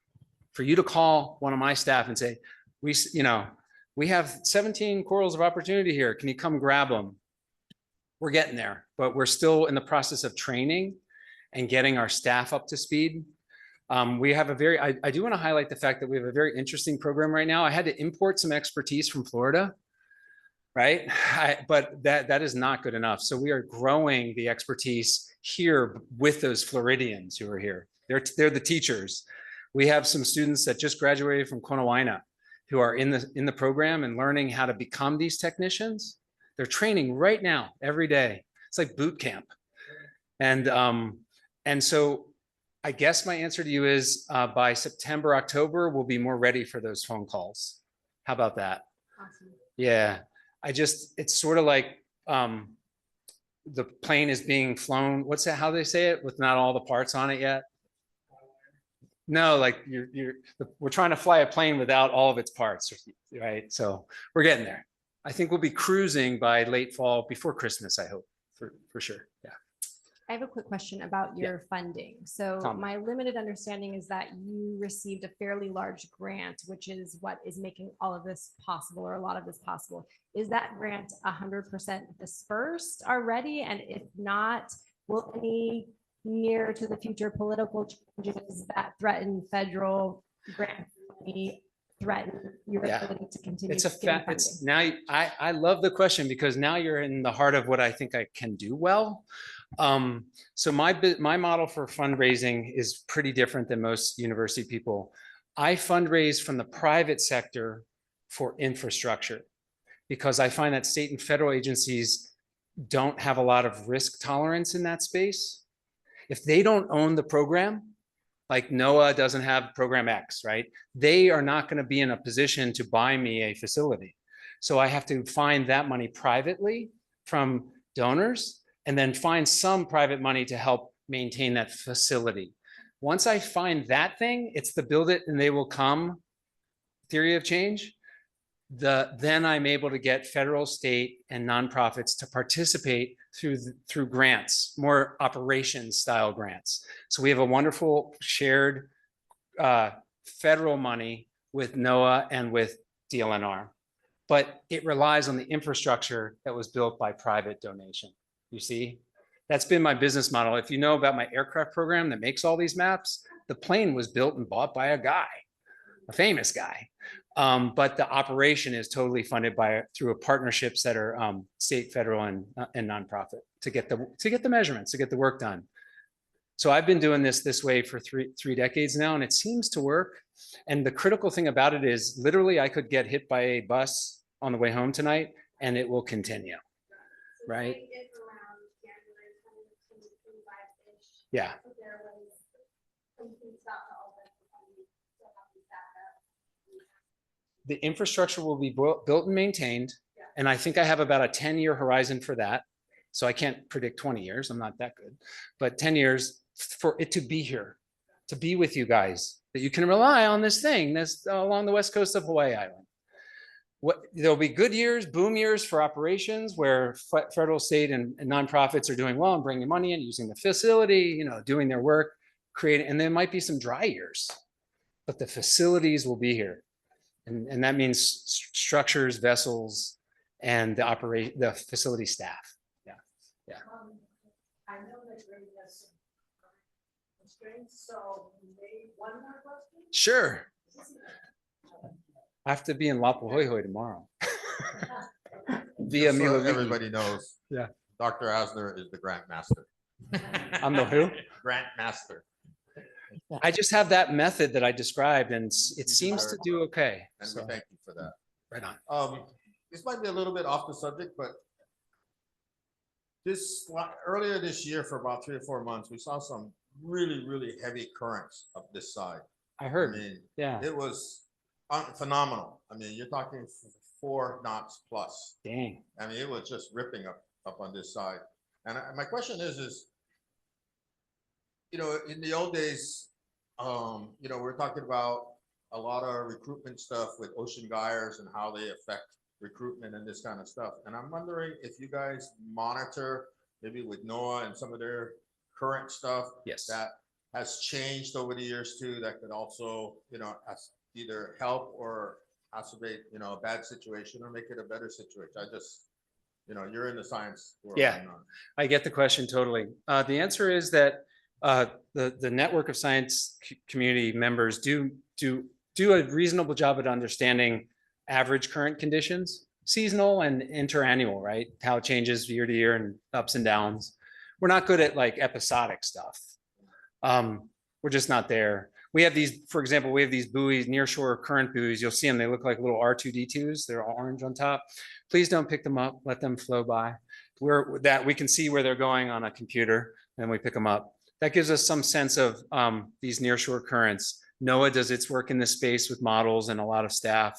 For you to call one of my staff and say, we have 17 corals of opportunity here. Can you come grab them? We're getting there, but we're still in the process of training and getting our staff up to speed. We have I do want to highlight the fact that we have a very interesting program right now. I had to import some expertise from Florida, right? But that is not good enough. So we are growing the expertise here with those Floridians who are here. They're the teachers. We have some students that just graduated from Konawaina who are in the program and learning how to become these technicians. They're training right now, every day. It's like boot camp. And so I guess my answer to you is by September, October, we'll be more ready for those phone calls. How about that? Awesome. Yeah, it's sort of like the plane is being flown. What's that, how they say it, with not all the parts on it yet? No, like we're trying to fly a plane without all of its parts, right? So we're getting there. I think we'll be cruising by late fall, before Christmas, I hope, for sure. Yeah. I have a quick question about Yeah. your funding. So Tell me. my limited understanding is that you received a fairly large grant, which is what is making all of this possible, or a lot of this possible. Is that grant 100% dispersed already? And if not, will any near to the future political changes that threaten federal grant money threaten your Yeah. ability to continue It's a getting fact. It's funding? now, I love the question because now you're in the heart of what I think I can do well. So my model for fundraising is pretty different than most university people. I fundraise from the private sector for infrastructure because I find that state and federal agencies don't have a lot of risk tolerance in that space. If they don't own the program, like NOAA doesn't have program X, right? They are not going to be in a position to buy me a facility. So I have to find that money privately from donors and then find some private money to help maintain that facility. Once I find that thing, it's the build it and they will come theory of change. Then I'm able to get federal, state, and nonprofits to participate through grants, more operations style grants. So we have a wonderful shared federal money with NOAA and with DLNR, but it relies on the infrastructure that was built by private donation. You see, that's been my business model. If you know about my aircraft program that makes all these maps, the plane was built and bought by a guy, a famous guy. But the operation is totally funded through partnerships that are state, federal, and nonprofit to get the measurements, to get the work done. So I've been doing this way for three decades now, and it seems to work. And the critical thing about it is literally I could get hit by a bus on the way home tonight and it will continue, right? Yeah. The infrastructure will be built and maintained. And I think I have about a 10-year horizon for that. So I can't predict 20 years. I'm not that good, but 10 years for it to be here, to be with you guys, that you can rely on this thing that's along the west coast of Hawaii Island. There'll be good years, boom years for operations where federal, state, and nonprofits are doing well and bringing money in, using the facility, doing their work, creating, and there might be some dry years, but the facilities will be here. And that means structures, vessels, and the facility staff. Yeah. I know that Greg has some constraints, so maybe one more question? Sure. I have to be in Lapahoihoi tomorrow. Via Just so Mililiki. everybody knows. Yeah. Dr. Asner is the grant master. I'm the who? Grant master. I just have that method that I described, and it seems to do okay. And So, we thank you for that. right on. This might be a little bit off the subject, but earlier this year, for about 3 or 4 months, we saw some really, really heavy currents up this side. I I heard. mean, Yeah. it was phenomenal. I mean, you're talking 4 knots plus. Dang. I mean, it was just ripping up on this side. And my question is, in the old days, we're talking about a lot of recruitment stuff with ocean gyres and how they affect recruitment and this kind of stuff. And I'm wondering if you guys monitor maybe with NOAA and some of their current stuff Yes. that has changed over the years too, that could also, either help or exacerbate, a bad situation or make it a better situation. I just, you're in the science world. Yeah. I get the question totally. The answer is that the network of science community members do a reasonable job at understanding average current conditions, seasonal and interannual, right? How it changes year to year and ups and downs. We're not good at like episodic stuff. We're just not there. We have these, for example, we have these buoys, nearshore current buoys. You'll see them. They look like little R2D2s. They're all orange on top. Please don't pick them up. Let them flow by. We can see where they're going on a computer and we pick them up. That gives us some sense of these nearshore currents. NOAA does its work in this space with models and a lot of staff.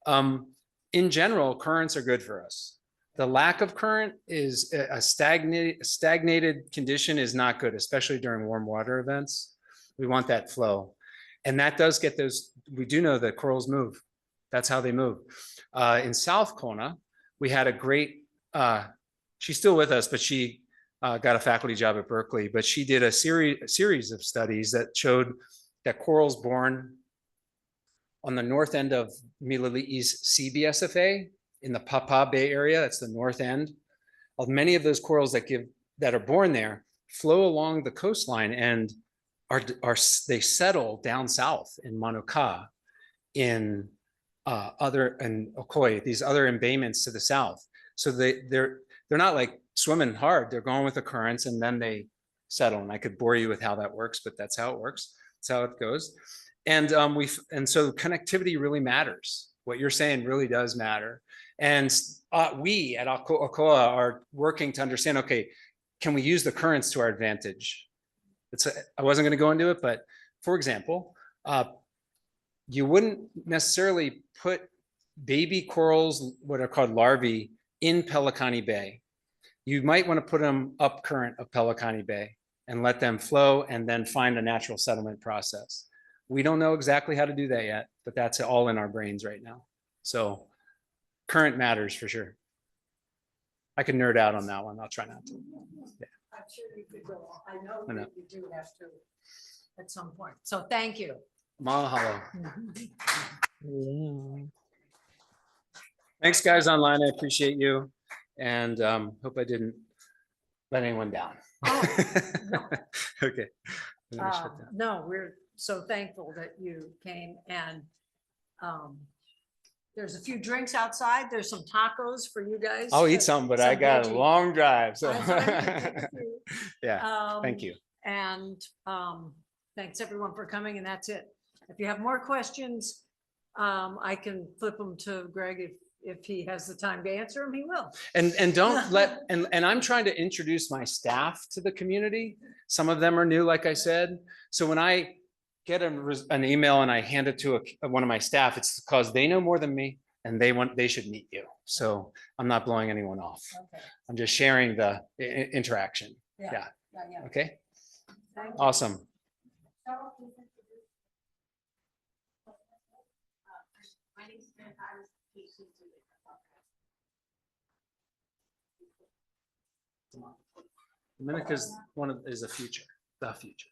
In general, currents are good for us. The lack of current is a stagnated condition is not good, especially during warm water events. We want that flow. And that does get those, we do know that corals move. That's how they move. In South Kona, we had a great, she's still with us, but she got a faculty job at Berkeley, but she did a series of studies that showed that corals born on the north end of Milili's CBSFA in the Papa Bay area, that's the north end, of many of those corals that are born there flow along the coastline and they settle down south in Manuka, in Okoye, these other embayments to the south. So they're not like swimming hard, they're going with the currents and then they settle. And I could bore you with how that works, but that's how it works. That's how it goes. And so connectivity really matters. What you're saying really does matter. And we at Okoa are working to understand, okay, can we use the currents to our advantage? I wasn't going to go into it, but for example, you wouldn't necessarily put baby corals, what are called larvae, in Pelicani Bay. You might want to put them up current of Pelicani Bay and let them flow and then find a natural settlement process. We don't know exactly how to do that yet, but that's all in our brains right now. So current matters for sure. I can nerd out on that one. I'll try not to. Yeah. I'm sure you could go on. I know I know. that you do have to at some point. So thank you. Mahalo. Thanks, guys online. I appreciate you. And hope I didn't let anyone down. No. Okay. I'm gonna shut down. No, we're so thankful that you came and there's a few drinks outside. There's some tacos for you guys. I'll eat some, but I some got a veggie. long drive. So That's what I mean, thank you. yeah, thank you. And thanks everyone for coming, and that's it. If you have more questions, I can flip them to Greg if he has the time to answer them, he will. And don't let, and I'm trying to introduce my staff to the community. Some of them are new, like I said. So when I get an email and I hand it to one of my staff, it's because they know more than me and they should meet you. So I'm not blowing anyone off. Okay. I'm just sharing the interaction. Yeah. Okay. Thank you. Awesome. My name is Samantha. I was PhD student. Dominica's is the future. The future.